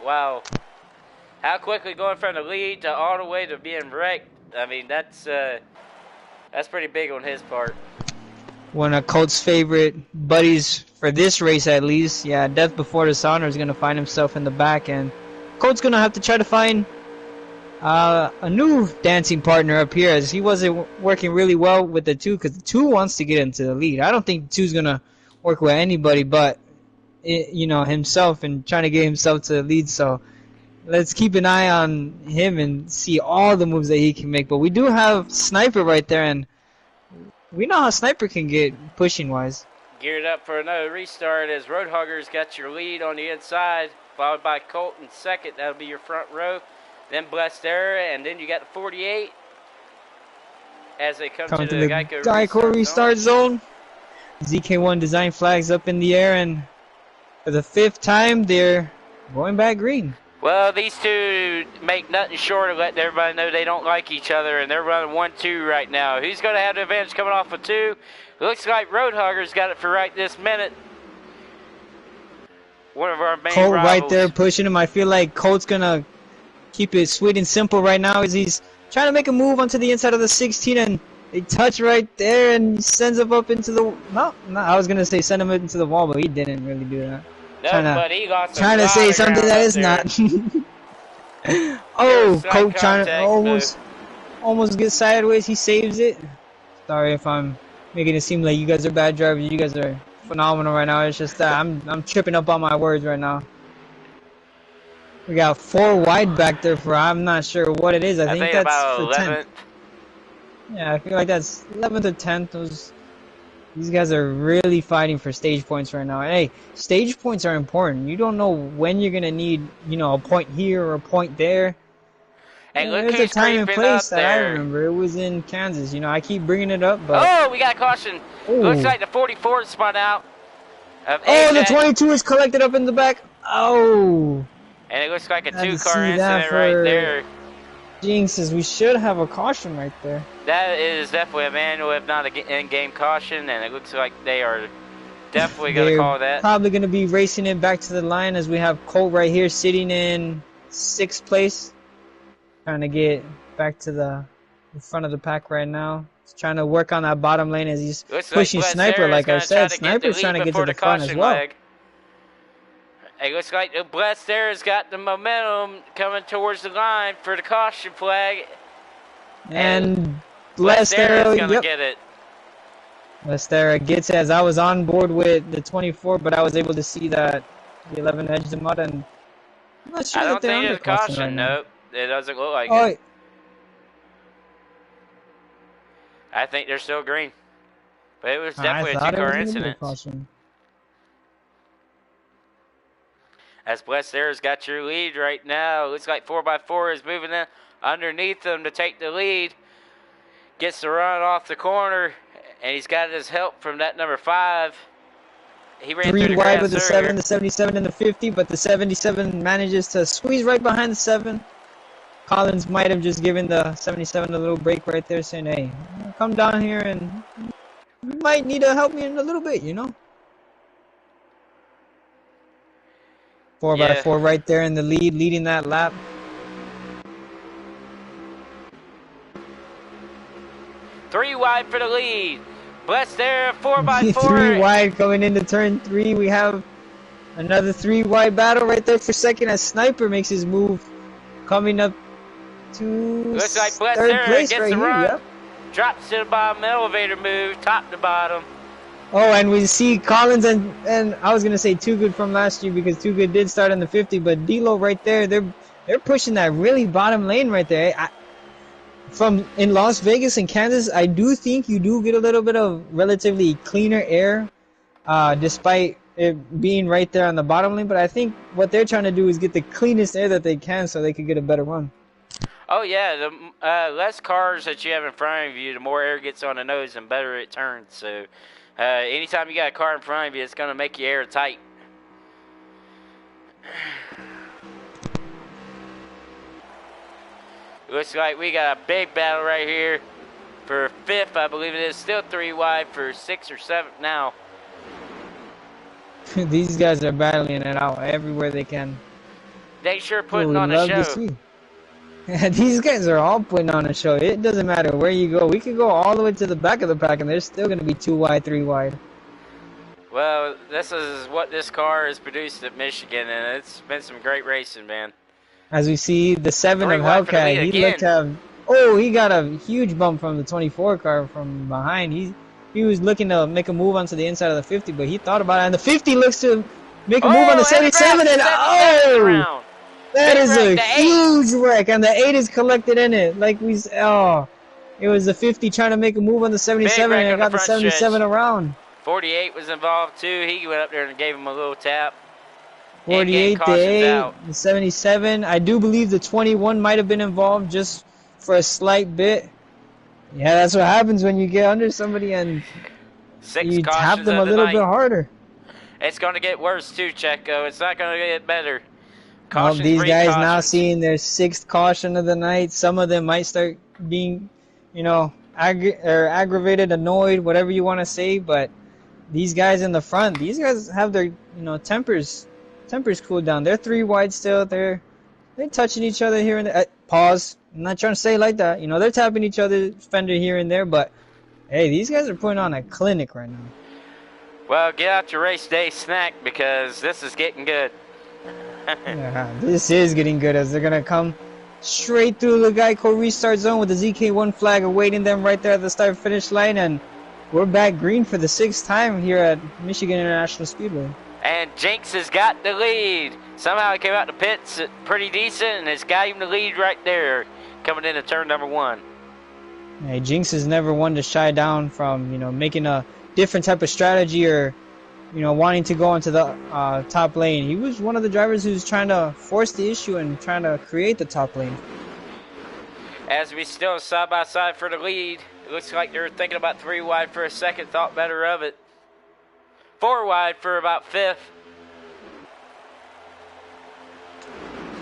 Wow. How quickly going from the lead to all the way to being wrecked. I mean, that's pretty big on his part. One of Colt's favorite buddies for this race, at least. Yeah, Death Before Dishonor is going to find himself in the back, and Colt's going to have to try to find a new dancing partner up here, as he wasn't working really well with the 2, because the 2 wants to get into the lead. I don't think the 2's going to work with anybody but himself and trying to get himself to the lead, so let's keep an eye on him and see all the moves that he can make. But we do have Sniper right there, and we know how Sniper can get pushing-wise. Geared up for another restart as Roadhogger's got your lead on the inside, followed by Colt in second. That'll be your front row. Then Blessed Error, and then you got the 48 as they come to the Geico restart zone. ZK1 design flags up in the air, and for the 5th time, they're going back green. Well, these 2 make nothing short of letting everybody know they don't like each other, and they're running 1-2 right now. Who's going to have the advantage coming off of 2? Looks like Roadhogger's got it for right this minute. One of our main Colt rivals. right there pushing him. I feel like Colt's going to keep it sweet and simple right now as he's trying to make a move onto the inside of the 16, and they touch right there and sends him up into the... No, I was going to say send him into the wall, but he didn't really do that. No, but he lost trying to say something that is not. Oh, Colt trying to almost get sideways. He saves it. Sorry if I'm making it seem like you guys are bad drivers. You guys are phenomenal right now. It's just that I'm tripping up on my words right now. We got 4 wide back there for I'm not sure what it is. I think that's about for 11th. 10th. Yeah, I feel like that's 11th or 10th. These guys are really fighting for stage points right now. Hey, stage points are important. You don't know when you're gonna need, you know, a point here or a point there. Hey, look There's a who's time and creeping place up that I there. remember. It was in Kansas. You know, I keep bringing it up, but Oh, we got a caution. Looks like the 44 spun out. oh, the 22 is collected up in the back. Oh, and it looks like a had to 2-car see that incident right for there. Jinxes. We should have a caution right there. That is definitely a manual, if not an in-game caution, and it looks like they are definitely going to call that. Probably going to be racing it back to the line as we have Colt right here sitting in 6th place. Trying to get back to the front of the pack right now. He's trying to work on that bottom lane as he's pushing Sniper, like I said. Sniper's trying to get to the front as well. It looks like the Blessed there has got the momentum coming towards the line for the caution flag. And Blessed there is going to get it. Blessed gets it, as I was on board with the 24, but I was able to see that the 11 edged him out, and I'm not sure I don't that they're think under it's a caution, right now. nope. It doesn't look like Oh, it. I think they're still green. But it was definitely a 2-car incident. As Blessed Air's got your lead right now. Looks like 4x4 is moving in underneath them to take the lead. Gets the run off the corner, and he's got his help from that number 5. He ran 3 through the wide grass with the earlier. 7, the 77, and the 50, but the 77 manages to squeeze right behind the 7. Collins might have just given the 77 a little break right there, saying, hey, come down here and you might need to help me in a little bit, you know? 4x4 right there in the lead, leading that lap. Three wide for the lead. Blessed there, 4x4. 3 wide going into turn 3. We have another 3 wide battle right there for second as Sniper makes his move. Coming up to looks like Blessed 3rd there place gets right the here. run. Yep. Drops to the bottom, elevator move, top to bottom. Oh, and we see Collins and I was gonna say Too Good from last year because Too Good did start in the 50, but D-Lo right there, they're pushing that really bottom lane right there. From in Las Vegas and Kansas, I do think you do get a little bit of relatively cleaner air, despite it being right there on the bottom lane. But I think what they're trying to do is get the cleanest air that they can so they could get a better run. Oh yeah, the less cars that you have in front of you, the more air gets on the nose and better it turns. So anytime you got a car in front of you, it's going to make you airtight. Looks like we got a big battle right here for 5th, I believe it is. Still 3 wide for 6th or 7th now. These guys are battling it out everywhere they can. They sure putting on a show. These guys are all putting on a show. It doesn't matter where you go. We could go all the way to the back of the pack, and there's still going to be 2 wide, 3 wide. Well, this is what this car has produced at Michigan, and it's been some great racing, man. As we see, the 7 of Hellcat, he looked to have... Oh, he got a huge bump from the 24 car from behind. He was looking to make a move onto the inside of the 50, but he thought about it, and the 50 looks to make a move on the 77, and oh! That is a huge wreck, and the 8 is collected in it. Like we... Oh, it was the 50 trying to make a move on the 77, and it got the 77 around. 48 was involved, too. He went up there and gave him a little tap. 48 to 8, the 77. I do believe the 21 might have been involved just for a slight bit. Yeah, that's what happens when you get under somebody and you tap them a little bit harder. It's going to get worse too, Checo. It's not going to get better. Well, these guys now seeing their 6th caution of the night. Some of them might start being, you know, aggravated, annoyed, whatever you want to say. But these guys in the front, these guys have their, you know, tempers cooled down. They're 3 wide still. They're touching each other here and there. Pause. I'm not trying to say it like that. You know, they're tapping each other's fender here and there. But hey, these guys are putting on a clinic right now. Well, get out your race day snack because this is getting good. Yeah, this is getting good as they're gonna come straight through the Geico restart zone with the ZK1 flag awaiting them right there at the start finish line. And we're back green for the 6th time here at Michigan International Speedway. And Jinx has got the lead. Somehow he came out the pits pretty decent and has got him the lead right there coming into turn number 1. Yeah, Jinx is never one to shy down from, you know, making a different type of strategy or, you know, wanting to go into the top lane. He was one of the drivers who's trying to force the issue and trying to create the top lane. As we still side by side for the lead, it looks like they're thinking about 3 wide for a second, thought better of it. 4 wide for about 5th.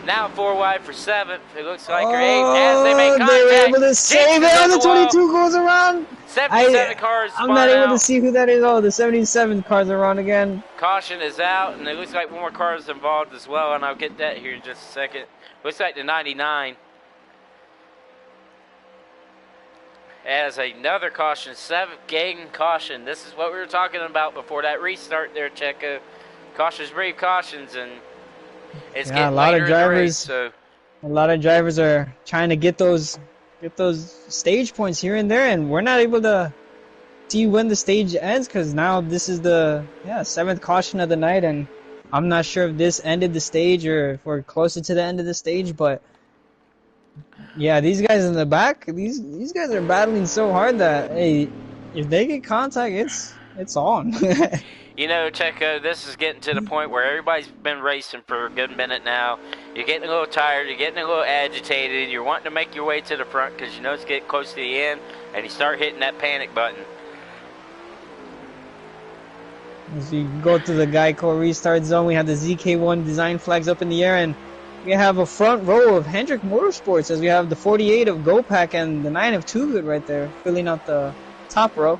Now 4 wide for 7th. It looks like they're 8th as they make contact. They were able to save it. Oh, the 22 goes around. 77 cars I'm not able out. to see who that is. Oh, the 77 cars are on again. Caution is out, and it looks like 1 more car is involved as well, and I'll get that here in just a second. Looks like the 99. As another caution, 7th gang caution. This is what we were talking about before that restart there, Checo. Cautions breed cautions, and it's getting a lot later of drivers. in the race, so. A lot of drivers are trying to get those stage points here and there, and we're not able to see when the stage ends because now this is the 7th caution of the night, and I'm not sure if this ended the stage or if we're closer to the end of the stage, but. Yeah, these guys in the back, these guys are battling so hard that, hey, if they get contact, it's on. You know, Checo, this is getting to the point where everybody's been racing for a good minute now. You're getting a little tired, you're getting a little agitated, you're wanting to make your way to the front because you know it's getting close to the end, and you start hitting that panic button. As we go to the Geico restart zone, we have the ZK1 design flags up in the air, and we have a front row of Hendrick Motorsports as we have the 48 of GoPack and the 9 of Too Good right there, filling out the top row.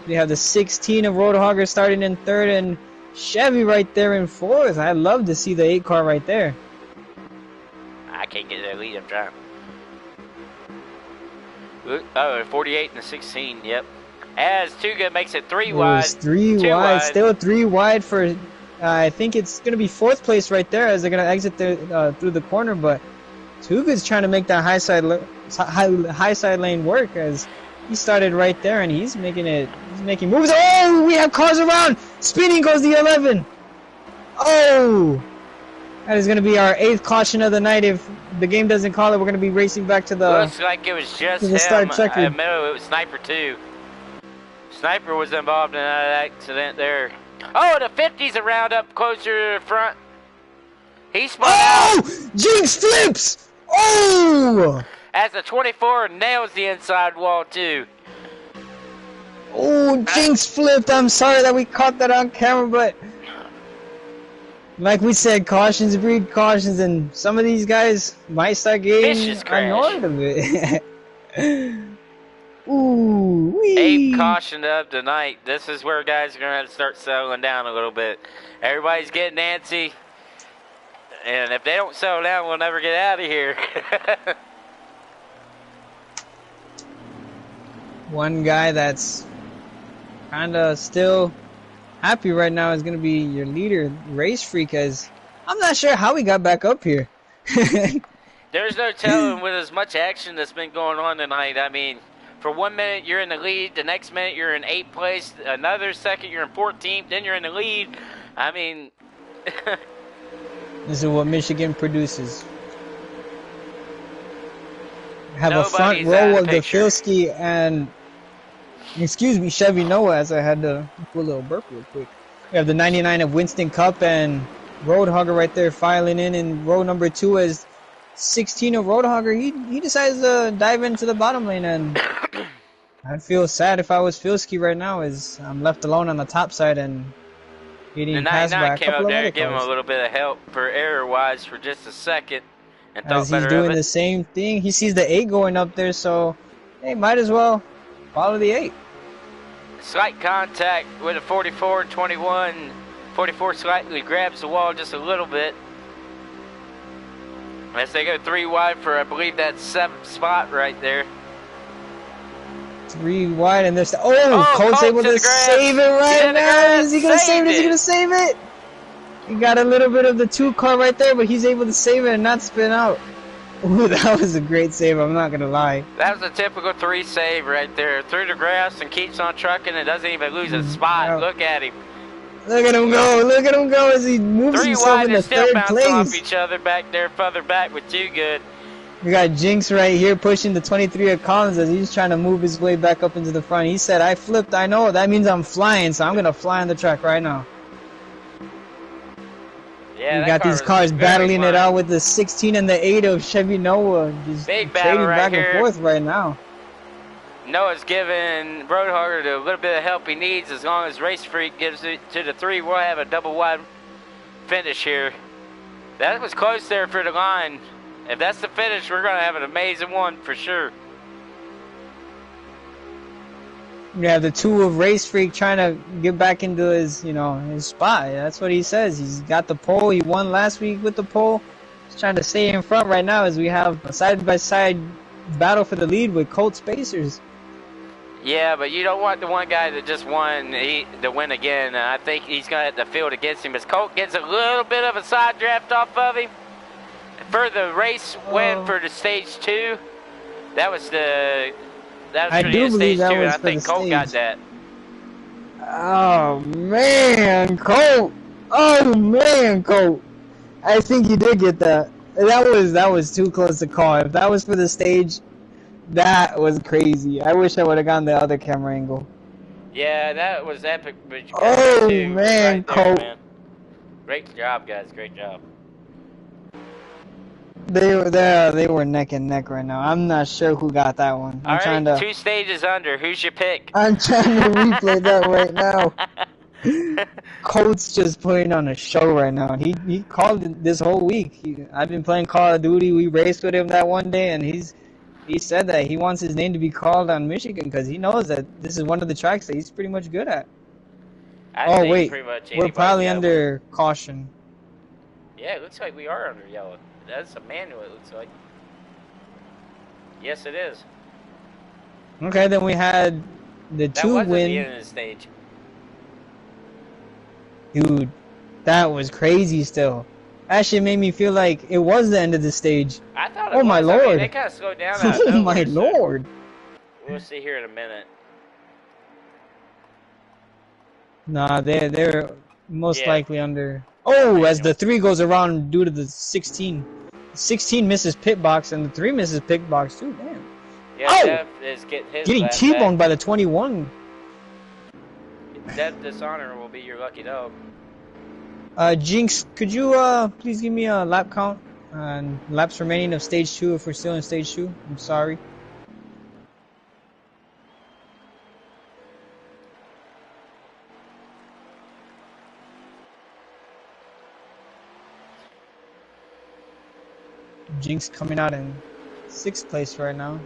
We have the 16 of Roadhogger starting in 3rd and Chevy right there in 4th. I'd love to see the 8 car right there. I can't get that lead, I'm trying. Oh, 48 and the 16, yep. As Too Good makes it 3 wide. 3 wide, still 3 wide for... I think it's going to be 4th place right there as they're going to exit through the corner, but Too Good's trying to make that high side lane work as he started right there and he's making moves. Oh, we have cars around! Spinning goes the 11! Oh! That is going to be our 8th caution of the night. If the game doesn't call it, we're going to be racing back to the... Looks like it was just him. I admit it was Sniper too. Sniper was involved in that accident there. Oh, the 50's a round up closer to the front. He spun out. Oh! Jinx flips! Oh! As the 24 nails the inside wall, too. Oh, Jinx flipped. I'm sorry that we caught that on camera, but... Like we said, cautions breed cautions, and some of these guys might start getting annoyed of it. Ooh, wee. 8 caution of the night. This is where guys are going to have to start settling down a little bit. Everybody's getting antsy. And if they don't settle down, we'll never get out of here. One guy that's kind of still happy right now is going to be your leader, Race Freak, as I'm not sure how he got back up here. There's no telling with as much action that's been going on tonight. I mean... For 1 minute, you're in the lead. The next minute, you're in 8th place. Another second, you're in 14th. Then you're in the lead. I mean... This is what Michigan produces. Have Nobody's a front row of the Filski and... Excuse me, Chevy Noah, as I had to do a little burp real quick. We have the 99 of Winston Cup and Roadhogger right there filing in row number 2 as 16 of Roadhogger. He decides to dive into the bottom lane, and I'd feel sad if I was Filski right now as I'm left alone on the top side and getting passed by a couple of other cars. The 99 came up there and gave him a little bit of help for error-wise for just a second. And as he's doing the same thing, he sees the 8 going up there, so hey, might as well follow the 8. Slight contact with a 44 and 21. 44 slightly grabs the wall just a little bit. As they go 3 wide for, I believe, that 7th spot right there. 3 wide, and there's... Oh, Colt's able to save it right now. Is he going to save it? Is he going to save it? He got a little bit of the 2 car right there, but he's able to save it and not spin out. Ooh, that was a great save. I'm not gonna lie. That was a typical 3 save right there. Through the grass and keeps on trucking and doesn't even lose a spot. Look at him. Look at him go. Look at him go as he moves 3 himself wide into and still third bouncing off place. each other back there, further back with 2 good. We got Jinx right here pushing the 23 of Collins as he's trying to move his way back up into the front. He said, I flipped. I know. That means I'm flying, so I'm going to fly on the track right now. Yeah, we got these cars battling it out with the 16 and the 8 of Chevy Noah. Just big trading right back here. and forth right now. Noah's giving Roadhogger a little bit of help he needs. As long as Race Freak gives it to the 3, we'll have a double wide finish here. That was close there for the line. If that's the finish, we're going to have an amazing one for sure. We have the 2 of Race Freak trying to get back into his, his spot. That's what he says. He's got the pole. He won last week with the pole. He's trying to stay in front right now as we have a side-by-side battle for the lead with Colt Spacers. Yeah, but you don't want the one guy that just won to win again. I think he's going to have the field against him as Colt gets a little bit of a side draft off of him. For the race win for the stage 2, that was the... That was I do believe that was I think Colt got that. Oh man, Colt! Oh man, Colt! I think he did get that. That was too close to call. If that was for the stage, that was crazy. I wish I would have gotten the other camera angle. Yeah, that was epic. But oh man, right there, Colt! man. Great job, guys. Great job. They were there. They were neck and neck right now. I'm not sure who got that one. All right, 2 stages under. Who's your pick? I'm trying to replay that right now. Colt's just putting on a show right now. He called it this whole week. I've been playing Call of Duty. We raced with him that one day, and he said that he wants his name to be called on Michigan because he knows that this is one of the tracks that he's pretty much good at. Oh wait, we're probably under caution. Yeah, it looks like we are under yellow. That's a manual, it looks like. Yes, it is. Okay, then we had the 2 win. That was the end of the stage. Dude, that was crazy still. Actually made me feel like it was the end of the stage. I thought it was. My lord. I mean, they kind of slowed down. Oh my lord. We'll see here in a minute. Nah, they're most likely under. Oh, as the 3 goes around due to the 16. 16 misses pit box and the 3 misses pit box too. Damn. Yeah, Dev is getting T-boned by the 21. Dev Dishonor will be your lucky dog. Jinx, could you please give me a lap count and laps remaining of stage 2 if we're still in stage 2? I'm sorry. Jinx coming out in 6th place right now.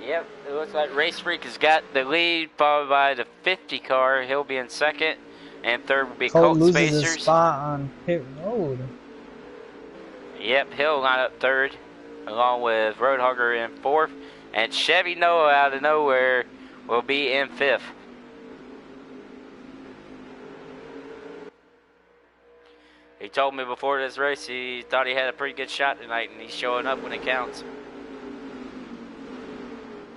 Yep, it looks like Race Freak has got the lead, followed by the 50 car. He'll be in 2nd, and 3rd will be Colt loses Spacers. A spot on pit road. Yep, he'll line up 3rd, along with Roadhogger in 4th, and Chevy Noah out of nowhere will be in 5th. He told me before this race he thought he had a pretty good shot tonight, and he's showing up when it counts.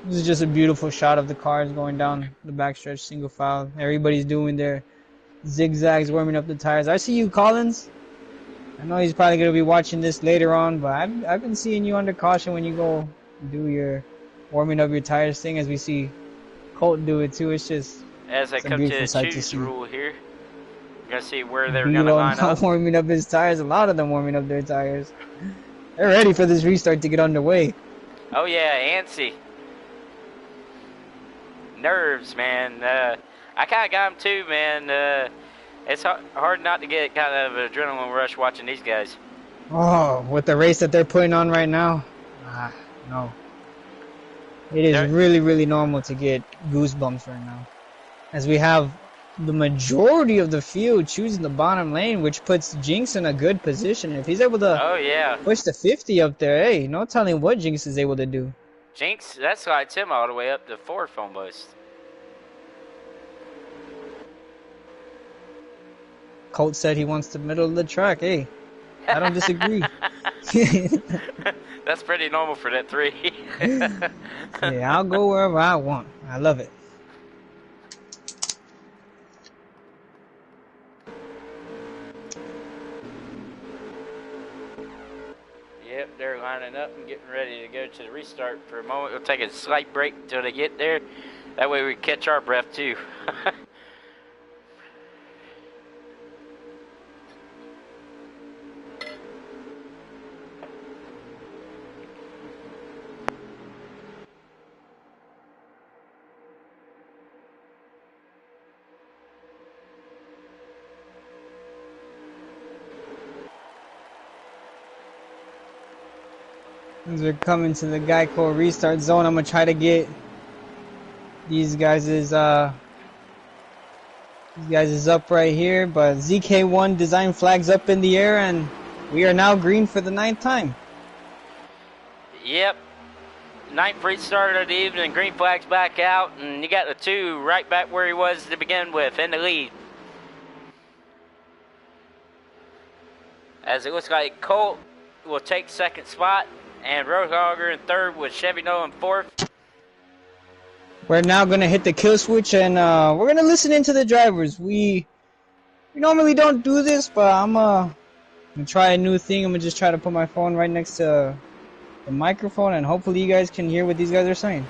This is just a beautiful shot of the cars going down the backstretch, single file. Everybody's doing their zigzags, warming up the tires. I see you, Collins. I know he's probably going to be watching this later on, but I've been seeing you under caution when you go do your warming up your tires thing, as we see Colt do it too. It's just as I come to the choose rule here. Gonna see where they're gonna line up. Warming up his tires. A lot of them warming up their tires. They're ready for this restart to get underway. Oh yeah, antsy. Nerves, man. I kind of got them too, man. It's hard not to get kind of an adrenaline rush watching these guys. Oh, with the race that they're putting on right now, no. It is really, really normal to get goosebumps right now, as we have the majority of the field choosing the bottom lane, which puts Jinx in a good position. If he's able to push the 50 up there, hey, no telling what Jinx is able to do. Jinx, that slides him all the way up to 4th almost. Colt said he wants the middle of the track. Hey, I don't disagree. That's pretty normal for that 3. Yeah, I'll go wherever I want. I love it. Yep, they're lining up and getting ready to go to the restart for a moment. We'll take a slight break until they get there. That way we catch our breath too. As we're coming to the Geico restart zone, I'm gonna try to get these guys is up right here, but ZK1 design flags up in the air, and we are now green for the 9th time. Yep. 9th restart of the evening, green flag's back out, and you got the 2 right back where he was to begin with, in the lead. As it looks like Colt will take 2nd spot, and Roadhogger in 3rd with Chevy Noah in 4th. We're now gonna hit the kill switch, and we're gonna listen into the drivers. We normally don't do this, but I'm gonna try a new thing. I'm gonna just try to put my phone right next to the microphone, and hopefully you guys can hear what these guys are saying.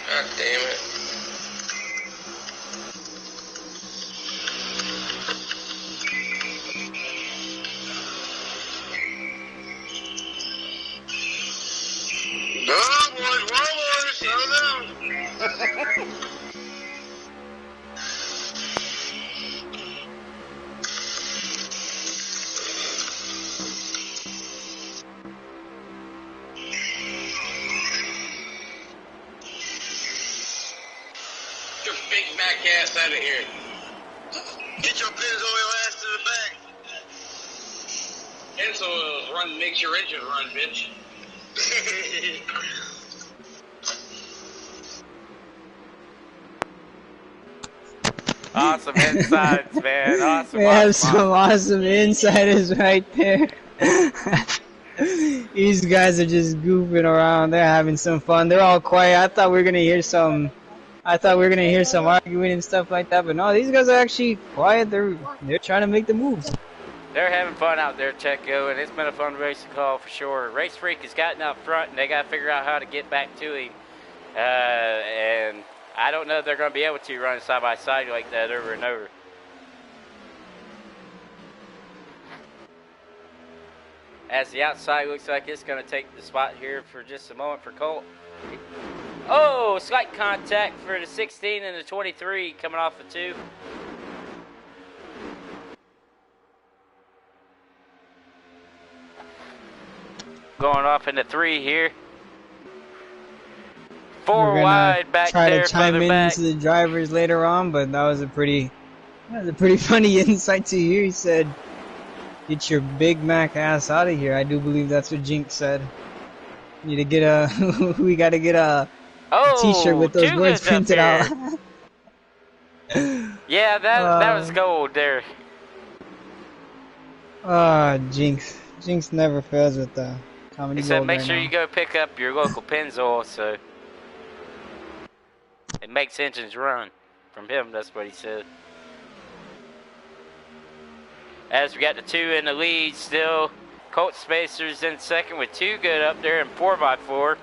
God damn it. Oh, boys, warlords, slow down. Get your big Mac ass out of here. Get your Pennzoil ass to the back. Pennzoil run makes your engine run, bitch. Awesome insides, man. Awesome. We have some awesome insiders right there. These guys are just goofing around. They're having some fun. They're all quiet. I thought we were gonna hear some arguing and stuff like that, but no, these guys are actually quiet. They're trying to make the moves. They're having fun out there, Checo, and it's been a fun race to call for sure. Race Freak has gotten out front, and they got to figure out how to get back to him. And I don't know if they're going to be able to run side by side like that over and over. As the outside looks like it's going to take the spot here for just a moment for Colt. Oh, slight contact for the 16 and the 23 coming off the 2. Going off into 3 here. 4 wide back try there. To chime in back. into the drivers later on, but that was a pretty funny insight to hear. He said, "Get your Big Mac ass out of here." I do believe that's what Jinx said. Need to get a we got to get a T-shirt with those words printed out. Yeah, that was gold there. Jinx. Jinx never fails with the comedy. He said, gold make right sure now. you go pick up your local Pennzoil, so it makes engines run. From him, that's what he said. As we got the 2 in the lead still. Colt Spacers in 2nd with 2 good up there and 4x4.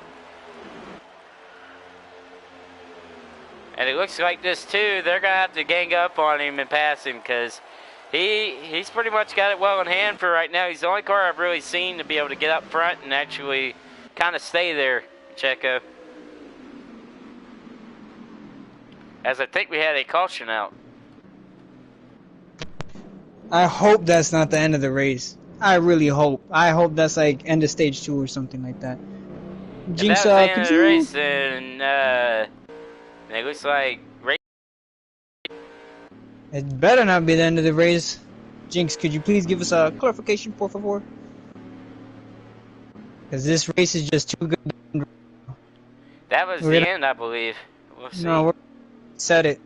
And it looks like this too, they're going to have to gang up on him and pass him because he's pretty much got it well in hand for right now. He's the only car I've really seen to be able to get up front and actually kind of stay there, Checo. As I think we had a caution out. I hope that's not the end of the race. I really hope. I hope that's like end of stage 2 or something like that. Jinx, if that was the end of the race, then it looks like it better not be the end of the race. Jinx, could you please give us a clarification, por favor? Because this race is just too good. That was We're the gonna, end, I believe. We'll see. no, we're set it.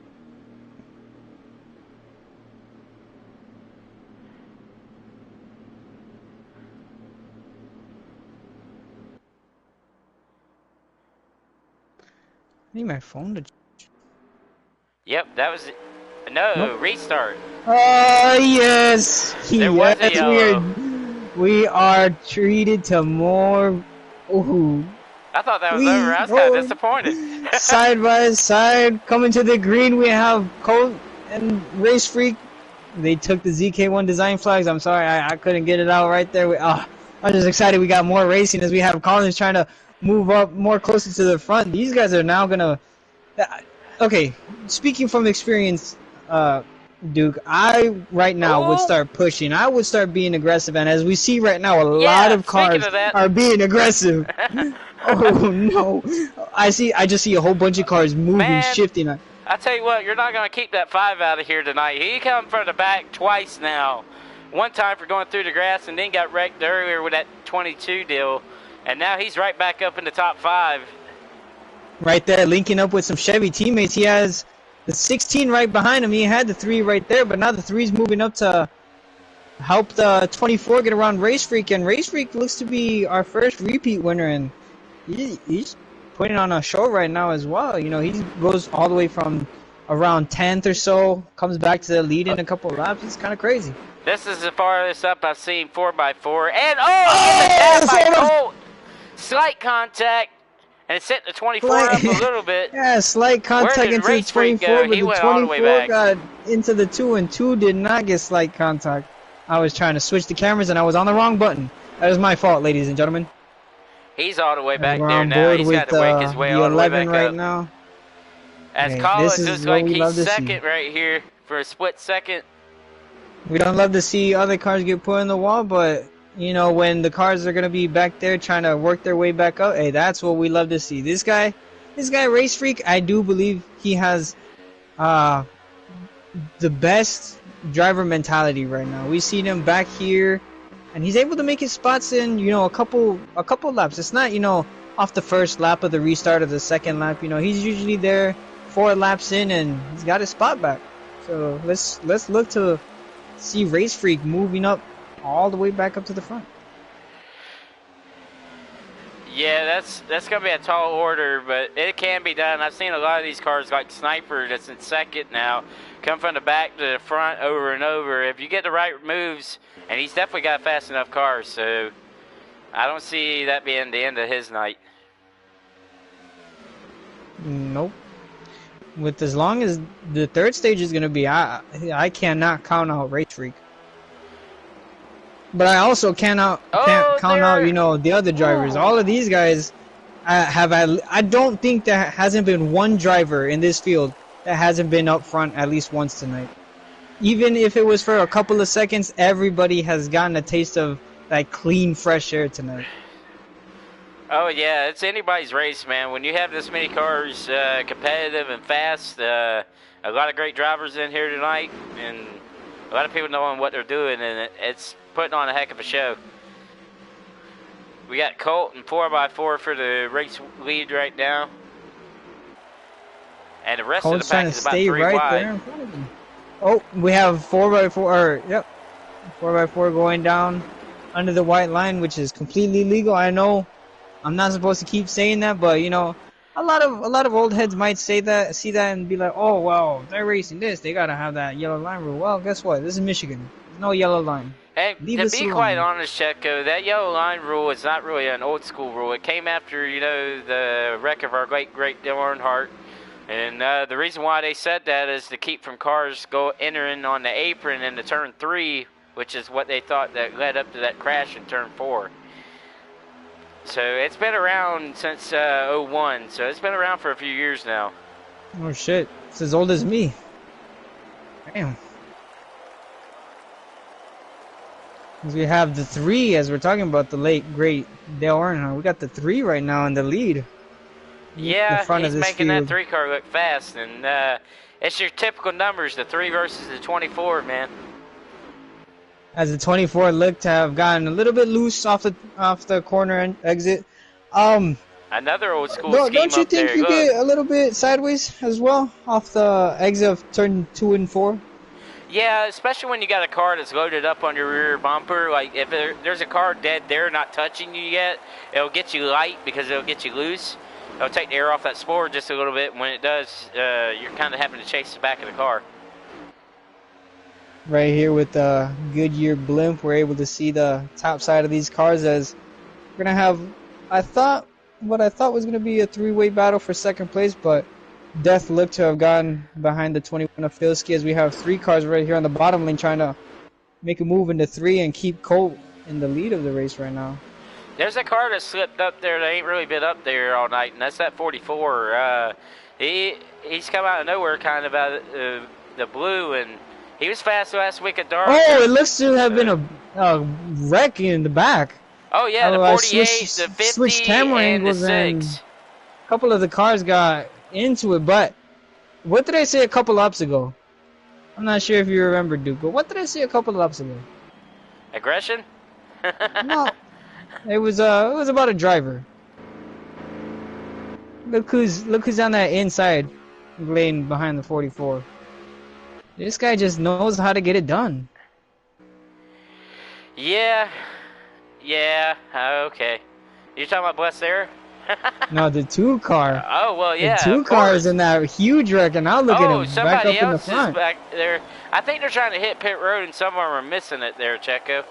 I need my phone to. Yep, that was it. No, Nope. restart. Oh yes, There was a yes, yellow. we are treated to more. Ooh, I thought that was over. I was kind of disappointed. Side by side, coming to the green, we have Colt and Race Freak. They took the ZK1 design flags. I'm sorry, I couldn't get it out right there. I'm just excited we got more racing as we have Collins trying to move up more closer to the front. These guys are now gonna. Okay, speaking from experience, Duke, I right now would Ooh. start pushing. I would start being aggressive, and as we see right now, a lot Yeah, of speaking cars of that. are being aggressive. Oh no! I just see a whole bunch of cars moving, Man. shifting. I tell you what, you're not going to keep that 5 out of here tonight. He come from the back twice now. One time for going through the grass and then got wrecked earlier with that 22 deal. And now he's right back up in the top 5. Right there, linking up with some Chevy teammates. He has the 16 right behind him. He had the 3 right there, but now the 3's moving up to help the 24 get around Race Freak. And Race Freak looks to be our first repeat winner, and he's putting on a show right now as well. You know, he goes all the way from around 10th or so, comes back to the lead in a couple of laps. It's kind of crazy. This is the farthest up I've seen 4x4. And, get the tap by Colt. Slight contact. And it's hitting the 24 up a little bit. Yeah, slight contact into the 24, but the 24 got into the 2, and 2 did not get slight contact. I was trying to switch the cameras, and I was on the wrong button. That was my fault, ladies and gentlemen. He's all the way back We're there on now. board He's with got to wake his way all the way back right up. now. As Okay, Collins this is looks what like we love he's to second see. right here for a split second. We don't love to see other cars get put in the wall, but you know, when the cars are gonna be back there trying to work their way back up, hey, that's what we love to see. This guy, Race Freak, I do believe he has the best driver mentality right now. We've seen him back here, and he's able to make his spots in, you know, a couple laps. It's not, you know, off the first lap of the restart of the second lap. You know, he's usually there 4 laps in, and he's got his spot back. So let's look to see Race Freak moving up all the way back up to the front. Yeah, that's gonna be a tall order, but it can be done. I've seen a lot of these cars, like Sniper, that's in second now, come from the back to the front over and over. If you get the right moves, and he's definitely got fast enough cars, so I don't see that being the end of his night. Nope. With as long as the third stage is gonna be, I cannot count out Race Freak. But I also can't count out, you know, the other drivers. All of these guys I don't think there hasn't been one driver in this field that hasn't been up front at least once tonight. Even if it was for a couple of seconds, everybody has gotten a taste of that clean, fresh air tonight. Oh yeah, it's anybody's race, man. When you have this many cars, competitive and fast, a lot of great drivers in here tonight, and a lot of people knowing what they're doing, and it's putting on a heck of a show. We got Colt and 4x4 for the race lead right now, and the rest Colt's of the pack is about 3 wide. There in front of him. Oh, we have 4x4. Yep, 4x4 going down under the white line, which is completely legal. I know I'm not supposed to keep saying that, but you know, a lot of old heads might say that, see that, and be like, "Oh, well, they're racing this. They gotta have that yellow line rule." Well, guess what? This is Michigan. There's no yellow line. Hey, to be quite honest, Checo, that yellow line rule is not really an old school rule. It came after, you know, the wreck of our great Dale Earnhardt. And the reason why they said that is to keep from cars entering on the apron into turn 3, which is what they thought that led up to that crash in turn 4. So it's been around since 01, so it's been around for a few years now. Oh shit, it's as old as me. Damn. We have the 3, as we're talking about the late great Dale Earnhardt. We got the 3 right now in the lead. Yeah, in front he's of this making field. that 3 car look fast, and it's your typical numbers, the 3 versus the 24, man. As the 24 looked to have gotten a little bit loose off the corner and exit. Another old school scheme Don't you up think there. you Look. get a little bit sideways as well off the exit of turn 2 and 4? Yeah, especially when you got a car that's loaded up on your rear bumper. Like, if there's a car dead there not touching you yet, it'll get you light because it'll get you loose. It'll take the air off that spoiler just a little bit. And when it does, you're kind of having to chase the back of the car. Right here with the Goodyear blimp, we're able to see the top side of these cars as we're going to have, what I thought was going to be a three-way battle for second place, but Death looked to have gotten behind the 21 of Filsky as we have 3 cars right here on the bottom lane trying to make a move into 3 and keep Colt in the lead of the race right now. There's a car that slipped up there that ain't really been up there all night, and that's that 44. He's come out of nowhere kind of out of the blue, and he was fast last week at Dark. Oh, it looks to have been a wreck in the back. Oh, yeah, the 48, the 50, switched camera and the angles 6. A couple of the cars got into it, but what did I say a couple laps ago? I'm not sure if you remember, Duke, but what did I say a couple of laps ago? Aggression? No, it was about a driver. Look who's on that inside lane behind the 44. This guy just knows how to get it done. Yeah, okay. You're talking about Bless there? No, the 2 car. Oh, well, yeah. The 2 cars in that huge wreck, and now look at him back up in the front. Is back there. I think they're trying to hit pit road, and some of them are missing it there, Checo.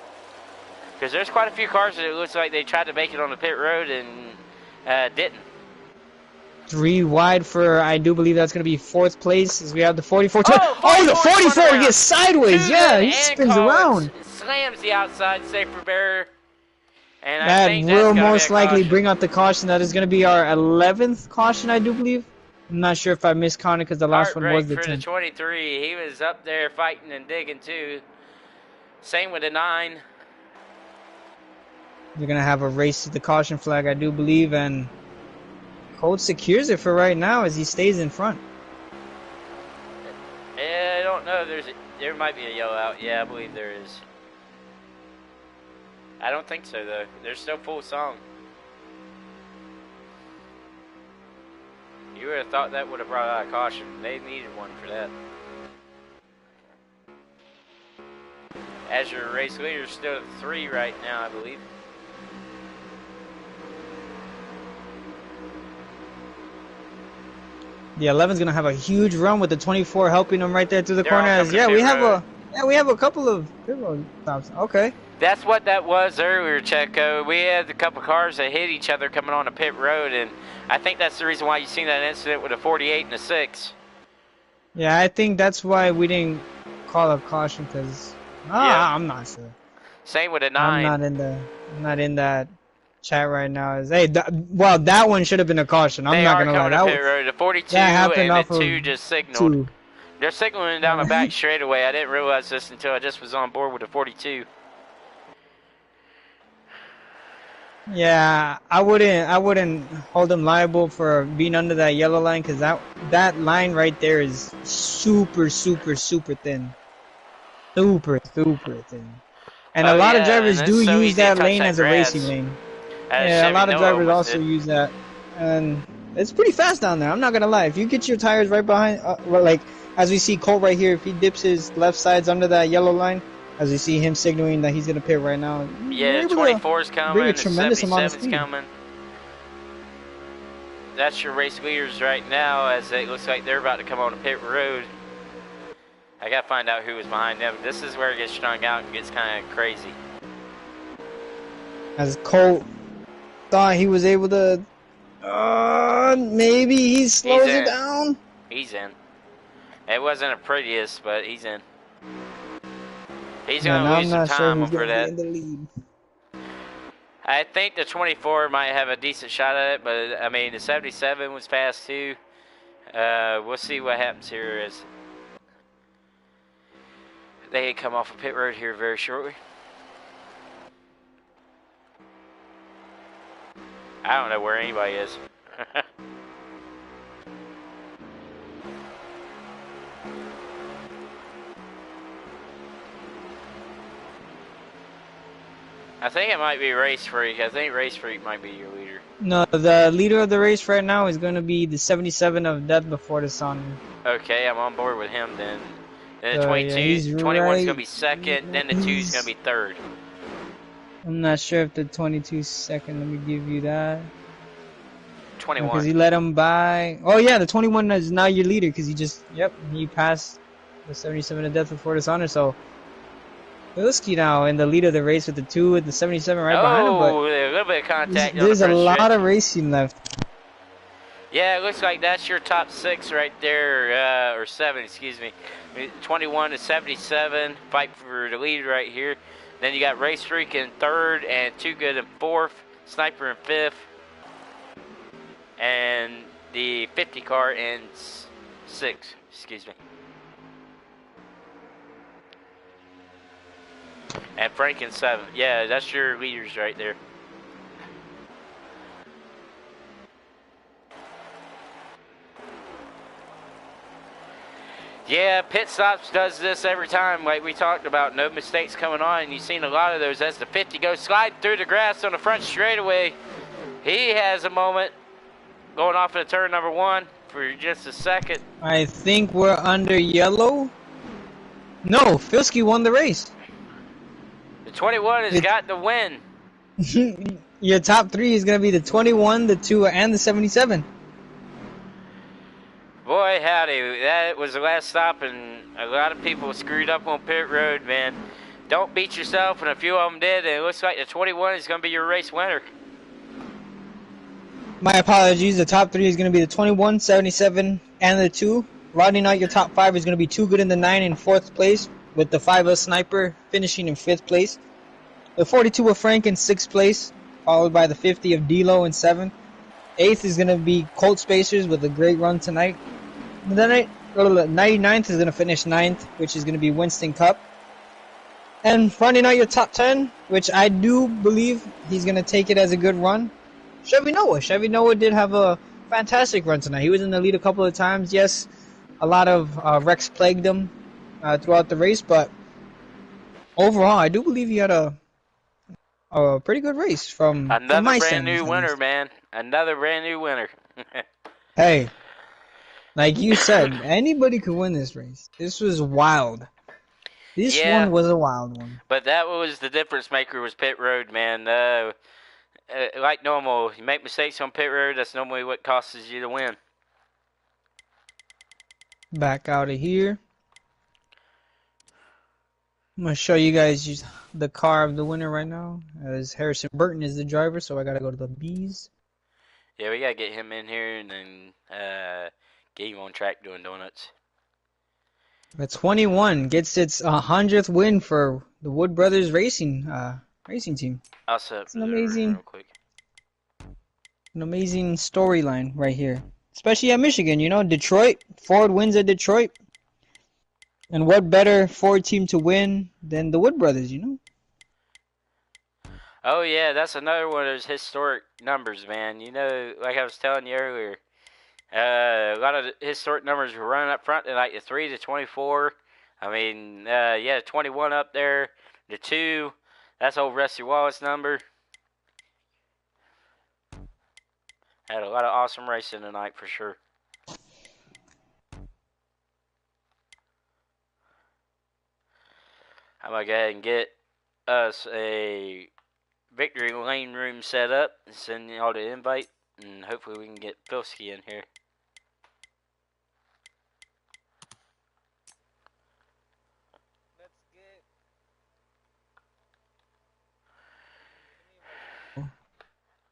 Because there's quite a few cars that it looks like they tried to make it on the pit road and didn't. 3 wide for, I do believe that's going to be 4th place as we have the 44. Oh, the 44 gets sideways. Yeah, he spins around. Slams the outside safer barrier. And That I think will that's most likely caution. bring out the caution. That is going to be our 11th caution, I do believe. I'm not sure if I miscounted because the last one was the Heartbreak for 10. the 23. He was up there fighting and digging too. Same with the 9. They're going to have a race to the caution flag, I do believe, and Colt secures it for right now as he stays in front. I don't know. There might be a yellow out. Yeah, I believe there is. I don't think so though. They're still full song. You would have thought that would have brought out a caution. They needed one for that. As your race leader, still at 3 right now, I believe. The 11's going to have a huge run with the 24 helping him right there through the They're all corner. As, coming to pit we have a couple of pit road stops. Okay. That's what that was earlier, Checo. We had a couple cars that hit each other coming on the pit road, and I think that's the reason why you seen that incident with a 48 and a 6. Yeah, I think that's why we didn't call a caution because I'm not sure. Same with a 9. I'm not in that chat right now. That one should have been a caution. I'm not gonna lie. That pit road. The 42 and the 2 just signaled. 2. They're signaling down the back straightaway. I didn't realize this until I just was on board with the 42. Yeah, I wouldn't hold them liable for being under that yellow line because that line right there is super thin, super thin. And a lot of drivers do use that lane as a racing lane. Yeah, a lot of drivers also use that, and it's pretty fast down there. I'm not gonna lie. If you get your tires right behind, like as we see Colt right here, if he dips his left sides under that yellow line, as we see him signaling that he's gonna pit right now. Yeah, 24's coming. A tremendous amount of 77's speed. coming. That's your race leaders right now, as it looks like they're about to come on the pit road. I gotta find out who was behind them. This is where it gets strung out and gets kind of crazy. As Colt thought he was able to, maybe he slows it down. He's in. It wasn't a prettiest, but he's in. He's gonna lose some time for that. I think the 24 might have a decent shot at it, but I mean the 77 was fast too. We'll see what happens here as they come off a pit road here very shortly. I don't know where anybody is. I think it might be Race Freak. I think Race Freak might be your leader. No, the leader of the race right now is going to be the 77 of Death Before Dishonor. Okay, I'm on board with him then. Then the So yeah, 22, he's 21 is going to right. be second. Then the 2 is going to be third. I'm not sure if the 22 second. Let me give you that. Because 21. he let him by. Oh yeah, the 21 is now your leader because he passed the 77 of Death Before Dishonor. So Bilski now in the lead of the race with the 2 with the 77 right behind him. But Oh, a little bit of contact on the there's a front lot stretch. of racing left. Yeah, it looks like that's your top 6 right there, or 7, excuse me. 21 to 77, fight for the lead right here. Then you got Race Freak in 3rd, and Too Good in 4th, Sniper in 5th, and the 50 car in 6th, excuse me. And Frank in 7th. Yeah, that's your leaders right there. Yeah, Pit Stops does this every time, like we talked about. No mistakes coming on, and you've seen a lot of those as the 50 goes sliding through the grass on the front straightaway. He has a moment going off into turn number 1 for just a second. I think we're under yellow. No, Filski won the race. The 21 has got the win. Your top 3 is going to be the 21, the 2, and the 77. Boy, howdy, that was the last stop, and a lot of people screwed up on pit road, man. Don't beat yourself, and a few of them did, and it looks like the 21 is going to be your race winner. My apologies. The top 3 is going to be the 21, 77, and the 2. Rounding out your top 5 is going to be Too Good in the 9 in 4th place, with the 5 Sniper finishing in 5th place. The 42 of Frank in 6th place, followed by the 50 of D-Lo in 7th. 8th is going to be Colt Spacers with a great run tonight. The 99th is going to finish 9th, which is going to be Winston Cup. And rounding out your top 10, which I do believe he's going to take it as a good run, Chevy Noah. Chevy Noah did have a fantastic run tonight. He was in the lead a couple of times. Yes, a lot of wrecks plagued him throughout the race, but overall, I do believe he had a pretty good race from Another my brand standards. new winner, man. Another brand new winner. Hey, like you said, anybody could win this race. This was wild. This one was a wild one. But that was the difference maker was pit road, man. Like normal, you make mistakes on pit road, that's normally what costs you to win. Back out of here. I'm going to show you guys the car of the winner right now, as Harrison Burton is the driver, so I got to go to the B's. Yeah, we got to get him in here and then get him on track doing donuts. The 21 gets its 100th win for the Wood Brothers racing team. I'll set up It's an amazing, real quick. an amazing storyline right here, especially at Michigan. You know, Detroit, Ford wins at Detroit. And what better Ford team to win than the Wood Brothers, you know? Oh, yeah, that's another one of those historic numbers, man. You know, like I was telling you earlier, a lot of the historic numbers were running up front, like the 3 to 24. I mean, 21 up there. The 2, that's old Rusty Wallace number. Had a lot of awesome racing tonight for sure. I'm going to go ahead and get us a victory lane room set up and send y'all the invite, and hopefully we can get Filski in here.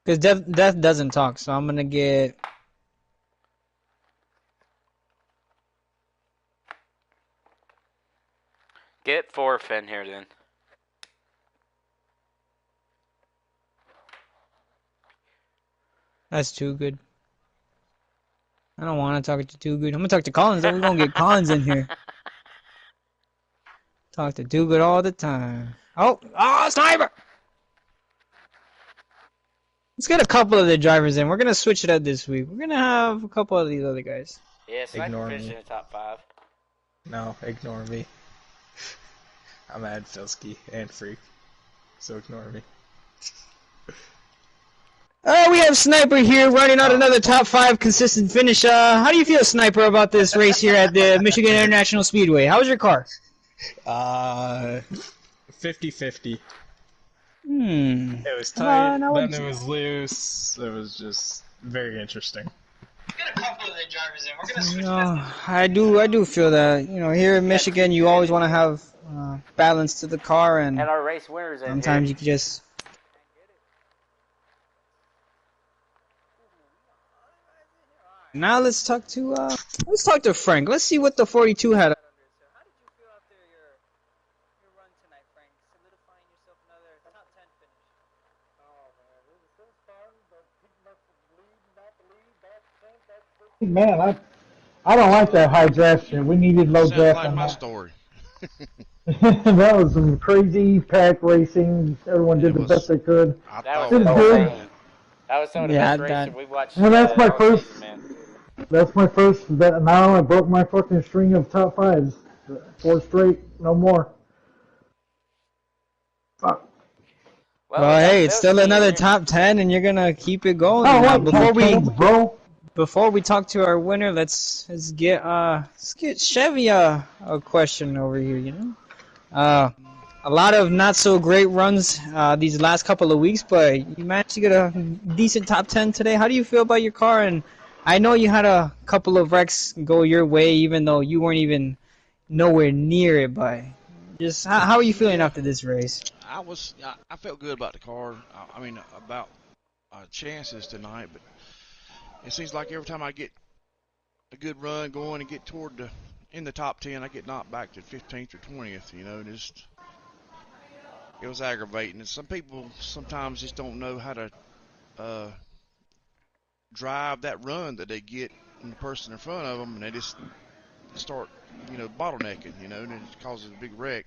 Because Death doesn't talk, so I'm going to get... Get 4th in here then. That's too good. I don't want to talk to Too Good. I'm going to talk to Collins, though. We're going to get Collins in here. Talk to Too Good all the time. Oh, sniper! Let's get a couple of the drivers in. We're going to switch it up this week. We're going to have a couple of these other guys. Yeah, Sniper Ignore finished me. in the top 5. No, ignore me. I'm at Filski and Freak, so ignore me. We have Sniper here running out another top 5 consistent finish. How do you feel, Sniper, about this race here at the Michigan International Speedway? How was your car? 50-50. It was tight, No, then it was loose. It was just very interesting. Get a couple of the drivers in. We're gonna switch I do feel that. Here in Michigan, you always want to have balance to the car, and And our race winners in sometimes here. you can just. Now let's talk to Frank. Let's see what the 42 had. Man, I don't like that high draft shit. We needed low Sounds draft like on my that. story. That was some crazy pack racing. Everyone did the best they could. I That thought was Good. insane. That was some of the Yeah, best racing we watched. Well, that's my all first. season, man. That's my first. Now I broke my fucking string of top 5s. 4 straight, no more. Fuck. Well, hey, it's still another top 10, and you're gonna keep it going. I Now, don't like top 10s, bro. Before we talk to our winner, let's get Chevy a question over here. A lot of not so great runs these last couple of weeks, but you managed to get a decent top 10 today. How do you feel about your car? And I know you had a couple of wrecks go your way, even though you weren't even nowhere near it. But just how are you feeling after this race? I felt good about the car. I mean, about chances tonight, but it seems like every time I get a good run going and get in the top 10, I get knocked back to 15th or 20th. It was aggravating. And some people sometimes just don't know how to drive that run that they get from the person in front of them, and they just start, bottlenecking, and it causes a big wreck.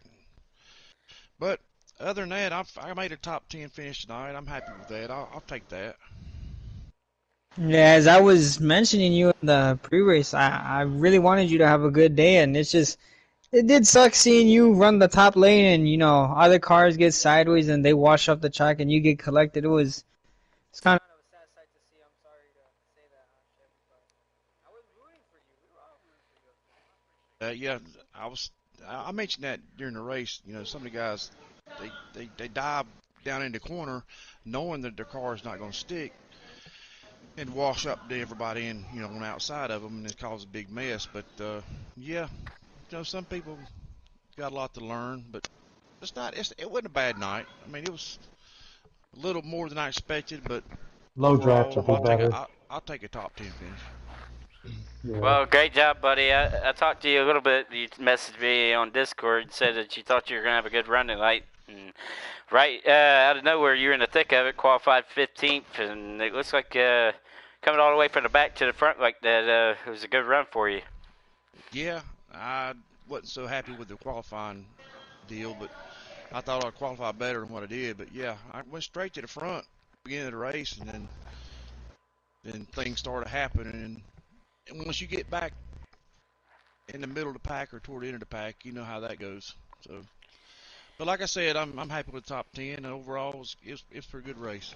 But other than that, I made a top 10 finish tonight. I'm happy with that. I'll take that. Yeah, as I was mentioning you in the pre-race, I really wanted you to have a good day, and it did suck seeing you run the top lane and, other cars get sideways and they wash up the track and you get collected. It's kind of a sad sight to see. I'm sorry to say that, Chevy, but I was rooting for you. We were all rooting for you. I mentioned that during the race. Some of the guys, they dive down in the corner knowing that their car is not going to stick and wash up to everybody on the outside of them, and it causes a big mess. But some people got a lot to learn, but it wasn't a bad night. I mean, it was a little more than I expected, but Low draft overall, would be better. I'll take a top 10 finish. Yeah. Well, great job, buddy. I talked to you a little bit. You messaged me on Discord, said that you thought you were going to have a good run tonight. And right out of nowhere, you're in the thick of it, qualified 15th, and it looks like coming all the way from the back to the front like that, it was a good run for you. Yeah, I wasn't so happy with the qualifying deal, but I thought I'd qualify better than what I did. But yeah, I went straight to the front beginning of the race, and then things started happening. And once you get back in the middle of the pack or toward the end of the pack, you know how that goes. So, but like I said, I'm happy with the top 10, and overall it's for a good race.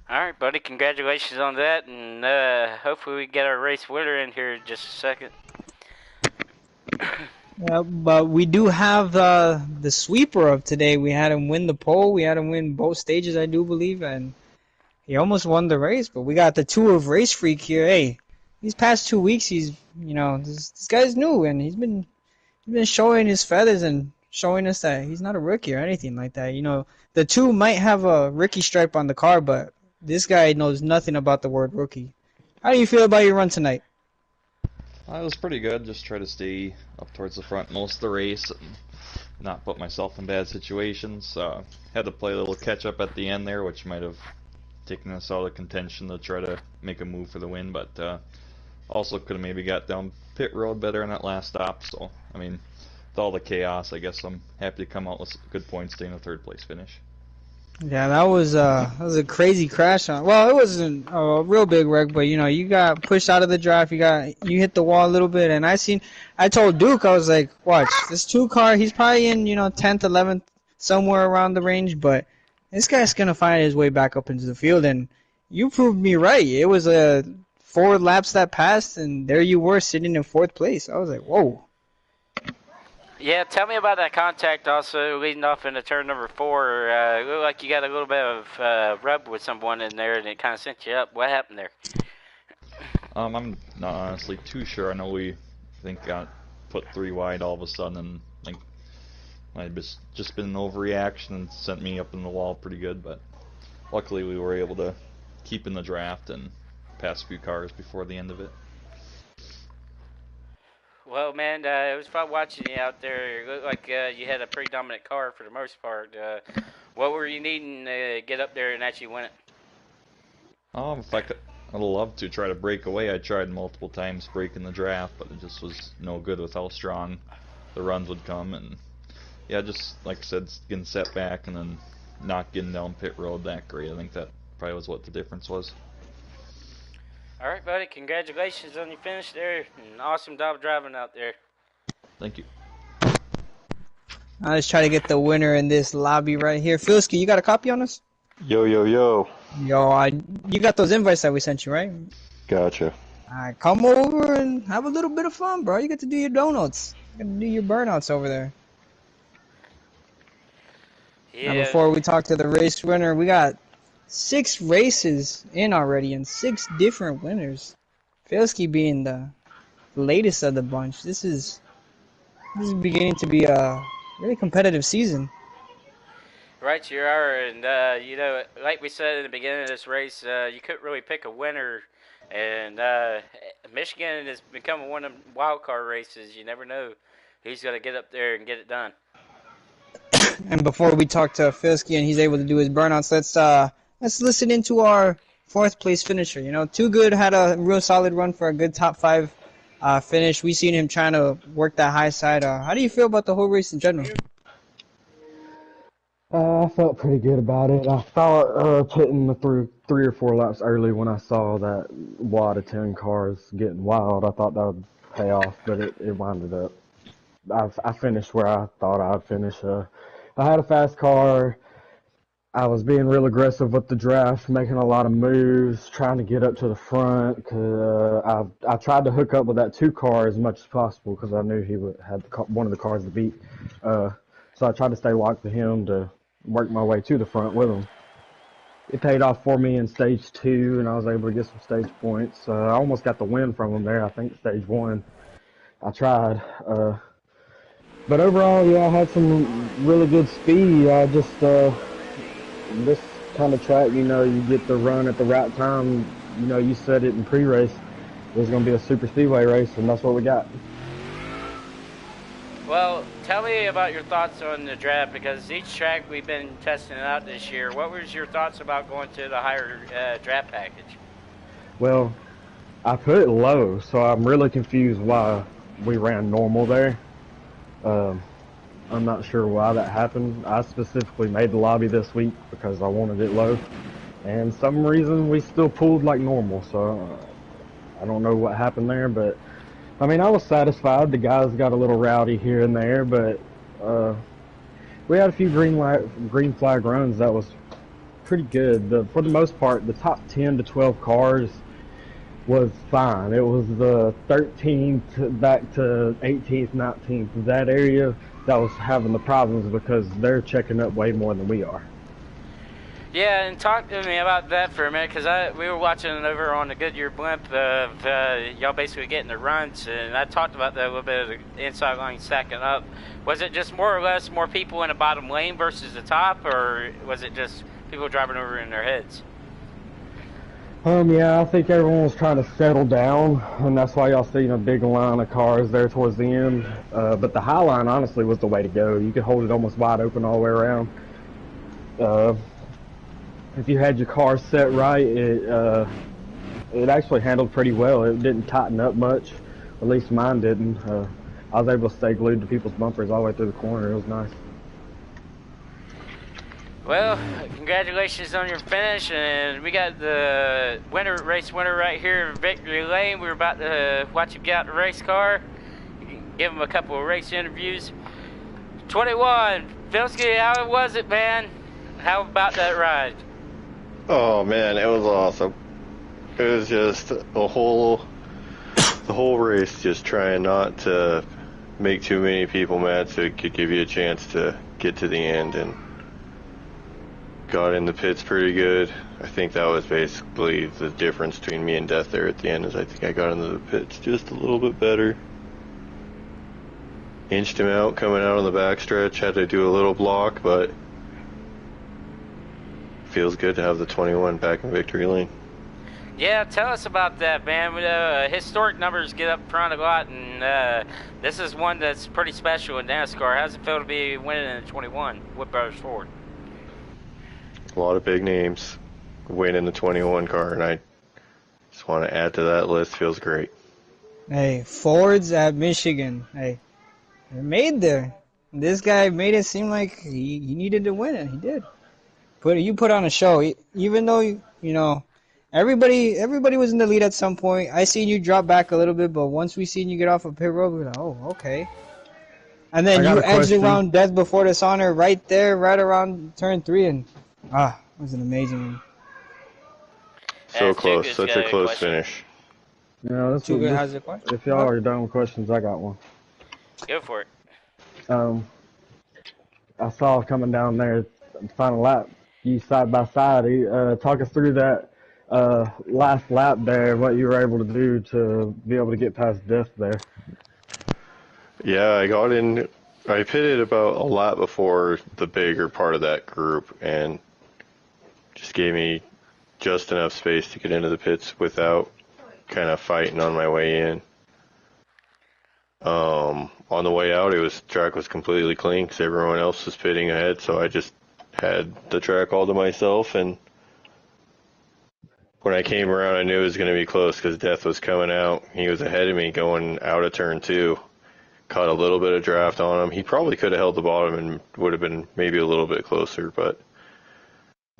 All right, buddy. Congratulations on that, and hopefully we get our race winner in here in just a second. Yeah, but we do have the sweeper of today. We had him win the pole. We had him win both stages, I do believe, and he almost won the race. But we got the 2 of Race Freak here. Hey, these past 2 weeks, he's this guy's new, and he's been showing his feathers and showing us that he's not a rookie or anything like that. The 2 might have a rookie stripe on the car, but this guy knows nothing about the word rookie. How do you feel about your run tonight? It was pretty good. Just try to stay up towards the front most of the race and not put myself in bad situations. Had to play a little catch up at the end there, which might have taken us out of contention to try to make a move for the win, but also could have maybe got down pit road better in that last stop. So, I mean, with all the chaos, I guess I'm happy to come out with good points, stay in a 3rd place finish. Yeah, that was a crazy crash. Well, it wasn't a real big wreck, but you got pushed out of the draft. You hit the wall a little bit, and I told Duke, I was like, watch this 2 car. He's probably in 10th, 11th, somewhere around the range, but this guy's gonna find his way back up into the field, and you proved me right. It was 4 laps that passed, and there you were sitting in 4th place. I was like, whoa. Yeah, tell me about that contact also leading off into turn number 4. It looked like you got a little bit of rub with someone in there, and it kind of sent you up. What happened there? I'm not honestly too sure. I know we, got put 3 wide all of a sudden, and might have just been an overreaction and sent me up in the wall pretty good. But luckily, we were able to keep in the draft and pass a few cars before the end of it. Well, man, it was fun watching you out there. It looked like you had a pretty dominant car for the most part. What were you needing to get up there and actually win it? If I could, I'd love to try to break away. I tried multiple times breaking the draft, but it just was no good with how strong the runs would come. And yeah, just like I said, getting set back and then not getting down pit road that great. I think that probably was what the difference was. All right, buddy. Congratulations on your finish there. And awesome job driving out there. Thank you. I just try to get the winner in this lobby right here. Filsky, you got a copy on us? Yo. Yo, you got those invites that we sent you, right? Gotcha. Alright, come over and have a little bit of fun, bro. You get to do your donuts. You get to do your burnouts over there. Yeah. Now, before we talk to the race winner, we got 6 races in already and 6 different winners. Filsky being the latest of the bunch. This is beginning to be a really competitive season. Right, you are, and like we said in the beginning of this race, you couldn't really pick a winner, and Michigan has become one of them wild card races. You never know who's going to get up there and get it done. And before we talk to Filsky and he's able to do his burnouts, let's listen into our 4th place finisher. You know, Too Good had a real solid run for a good top 5 finish. We seen him trying to work that high side. How do you feel about the whole race in general? I felt pretty good about it. I thought pitting through 3 or 4 laps early when I saw that wad of 10 cars getting wild, I thought that would pay off, but it winded up. I finished where I thought I'd finish. I had a fast car. I was being real aggressive with the draft, making a lot of moves, trying to get up to the front. I tried to hook up with that 2 car as much as possible because I knew he had one of the cars to beat. So I tried to stay locked to him to work my way to the front with him. It paid off for me in stage 2, and I was able to get some stage points. I almost got the win from him there. I think stage 1. I tried. But overall, yeah, I had some really good speed. I just, this kind of track, you get the run at the right time. You said it in pre-race. It was going to be a super speedway race, and that's what we got. Well, tell me about your thoughts on the draft, because each track we've been testing out this year. What was your thoughts about going to the higher draft package? Well, I put it low, so I'm really confused why we ran normal there. I'm not sure why that happened. I specifically made the lobby this week because I wanted it low, and some reason we still pulled like normal, so I don't know what happened there, but I mean, I was satisfied. The guys got a little rowdy here and there, but we had a few green flag runs that was pretty good. For the most part, the top 10 to 12 cars was fine. It was the 13th back to 18th, 19th, that area that was having the problems because they're checking up way more than we are. Yeah, and talk to me about that for a minute, because we were watching over on the Goodyear blimp of y'all basically getting the runs, and I talked about that a little bit of the inside line stacking up. Was it just more or less more people in the bottom lane versus the top, or was it just people driving over in their heads? Yeah, I think everyone was trying to settle down, and that's why y'all seen a big line of cars there towards the end. But the high line, honestly, was the way to go. You could hold it almost wide open all the way around. If you had your car set right, it actually handled pretty well. It didn't tighten up much, at least mine didn't. I was able to stay glued to people's bumpers all the way through the corner. It was nice. Well, congratulations on your finish, and we got the race winner right here, Victory Lane. We're about to watch him get out the race car, give him a couple of race interviews. 21, Filsky, how was it, man? How about that ride? Oh man, it was awesome. It was just the whole race, just trying not to make too many people mad, so it could give you a chance to get to the end, and got in the pits pretty good. I think that was basically the difference between me and Death there at the end, is I think I got into the pits just a little bit better. Inched him out coming out on the backstretch, had to do a little block, but feels good to have the 21 back in victory lane. Yeah, tell us about that, man. Historic numbers get up front a lot, and this is one that's pretty special in NASCAR. How's it feel to be winning in the 21 with Brothers Ford? A lot of big names winning the 21 car, and I just want to add to that list. Feels great. Hey, Fords at Michigan. Hey, they're made there. This guy made it seem like he needed to win, and he did. You put on a show, even though you know everybody was in the lead at some point. I seen you drop back a little bit, but once we seen you get off of pit road, we were like, oh, okay. And then you edged around Death before dishonor right there, right around turn 3, and it was an amazing one. So close, such a close finish. Yeah, that's Too good has a question. If y'all are done with questions, I got one. Go for it. I saw coming down there, final lap, you side by side. Talk us through that last lap there, what you were able to do to be able to get past Death there. Yeah, I pitted about a lap before the bigger part of that group, and just gave me just enough space to get into the pits without kind of fighting on my way in. On the way out, track was completely clean because everyone else was pitting ahead, so I just had the track all to myself, and when I came around, I knew it was going to be close because Death was coming out. He was ahead of me going out of turn 2. Caught a little bit of draft on him. He probably could have held the bottom and would have been maybe a little bit closer, but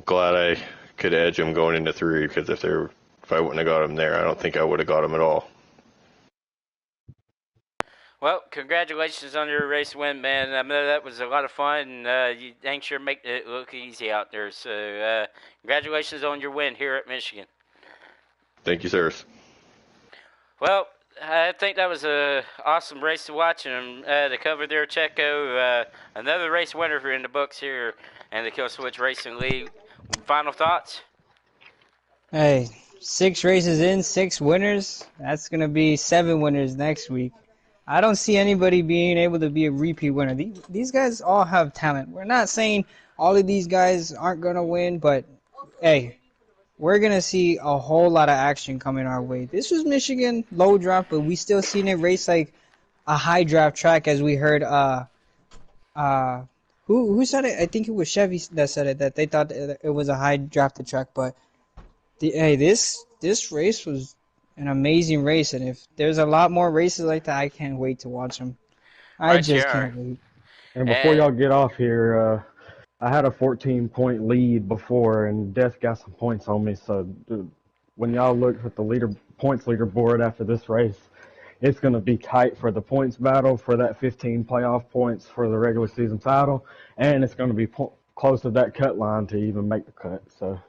glad I could edge him going into 3, because if I wouldn't have got him there, I don't think I would have got him at all. Well, congratulations on your race win, man. I know that was a lot of fun, and you dang sure make it look easy out there. So congratulations on your win here at Michigan. Thank you, sirs. Well, I think that was an awesome race to watch, and to cover there, Checo, another race winner in the books here in the Kill Switch Racing League. Final thoughts? Hey, 6 races in, 6 winners. That's going to be 7 winners next week. I don't see anybody being able to be a repeat winner. These guys all have talent. We're not saying all of these guys aren't going to win, but hey, we're going to see a whole lot of action coming our way. This was Michigan, low draft, but we still seen it race like a high draft track, as we heard. Who said it? I think it was Chevy that said it, that they thought it was a high drafted track. But this race was an amazing race, and if there's a lot more races like that, I can't wait to watch them. I just can't wait. And before y'all get off here, I had a 14-point lead before, and Death got some points on me. So dude, when y'all look at the points leaderboard after this race, it's going to be tight for the points battle for that 15 playoff points for the regular season title, and it's going to be close to that cut line to even make the cut. So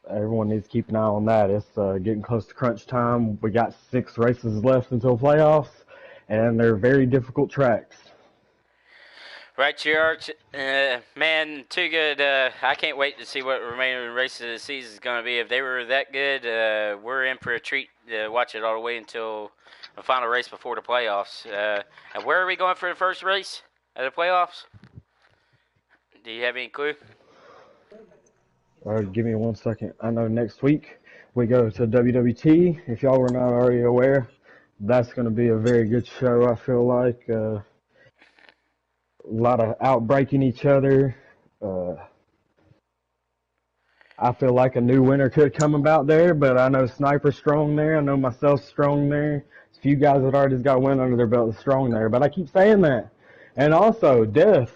everyone needs to keep an eye on that. It's getting close to crunch time. We got 6 races left until playoffs, and they're very difficult tracks. Right, Gerard. Man, too good. I can't wait to see what the remaining races of the season is going to be. If they were that good, we're in for a treat to watch it all the way until the final race before the playoffs. And where are we going for the first race of the playoffs? Do you have any clue? Give me 1 second. I know next week we go to WWT. If y'all were not already aware, that's going to be a very good show, I feel like. A lot of outbreaking each other. I feel like a new winner could come about there, but I know Sniper's strong there. I know myself's strong there. There's a few guys that already got a win under their belt that's strong there, but I keep saying that. And also, Death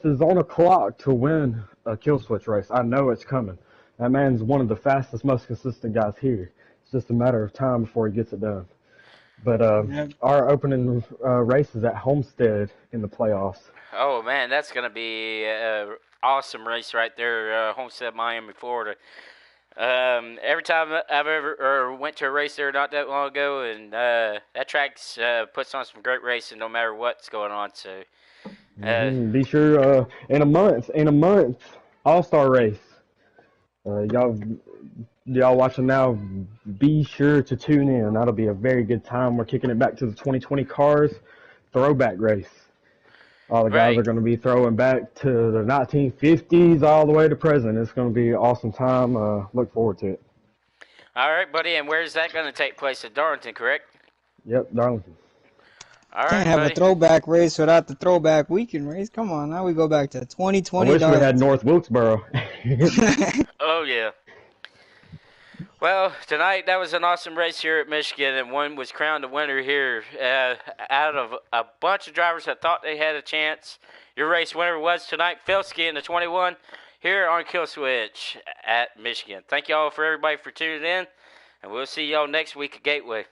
is on a clock to win a kill switch race. I know it's coming. That man's one of the fastest, most consistent guys here. It's just a matter of time before he gets it done. But our opening race is at Homestead in the playoffs. Oh, man, that's going to be awesome race right there, Homestead, Miami, Florida. Every time I've ever went to a race there not that long ago, and that track's puts on some great racing no matter what's going on. So, Be sure in a month, All-Star race. Y'all watching now, be sure to tune in. That'll be a very good time. We're kicking it back to the 2020 cars throwback race. All the guys Right. are going to be throwing back to the 1950s all the way to present. It's going to be an awesome time. Look forward to it. All right, buddy. And where's that going to take place? At Darlington, correct? Yep, Darlington. All right, Can't have buddy. a throwback race without the throwback weekend race. Come on, now we go back to 2020. I wish we had North Wilkesboro. Oh, yeah. Well, tonight that was an awesome race here at Michigan, and one was crowned the winner here. Out of a bunch of drivers that thought they had a chance, your race winner was tonight, Felski in the 21 here on Kill Switch at Michigan. Thank y'all for everybody for tuning in, and we'll see y'all next week at Gateway.